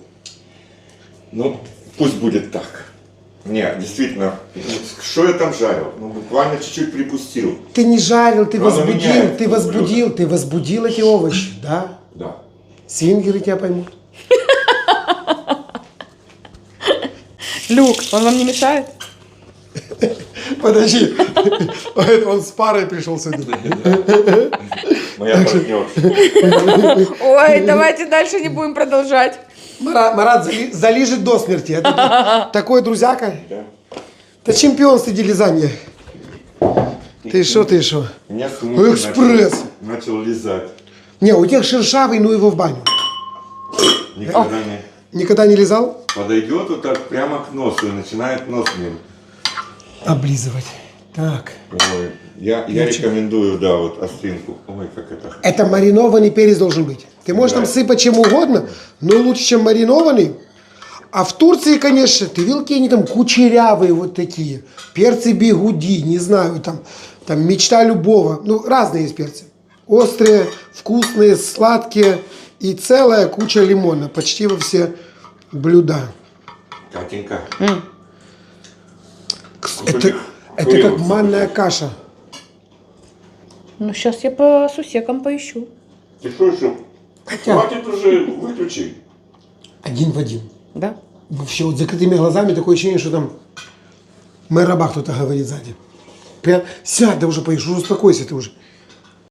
Ну, пусть будет так. Не, действительно, что я там жарил? Ну, буквально чуть-чуть припустил. Ты не жарил, ты Но оно возбудил, меняет ты возбудил эти овощи, да? Да. Свингеры тебя поймут. Люк, он вам не мешает? Подожди, он с парой пришел сегодня. Моя партнерша. Ой, давайте дальше не будем продолжать. Марат залижет до смерти. Это такой друзьяка. Да. Это чемпион среди лизания. Ты шо? Меня смутно Экспресс. начал лизать. Не, у тех шершавый, ну его в баню. Никогда не Никогда не лизал? подойдет вот так прямо к носу и начинает нос мне. Облизывать. Так. Ой, я рекомендую, да, вот остринку. Ой, как это. Это маринованный перец должен быть. Ты можешь там сыпать чем угодно, но лучше, чем маринованный. А в Турции, конечно, ты видел, какие они там кучерявые вот такие. Перцы бигуди, не знаю, там мечта любого. Ну, разные есть перцы. Острые, вкусные, сладкие и целая куча лимона. Почти во все блюда. Катенька. Это как манная каша. Ну, сейчас я по сусекам поищу. Ты что? Хватит уже, выключи. Один в один. Да? Вообще вот закрытыми глазами такое ощущение, что там мэр раба кто-то говорит сзади. Прям сядь, да уже поешь, уже успокойся ты уже.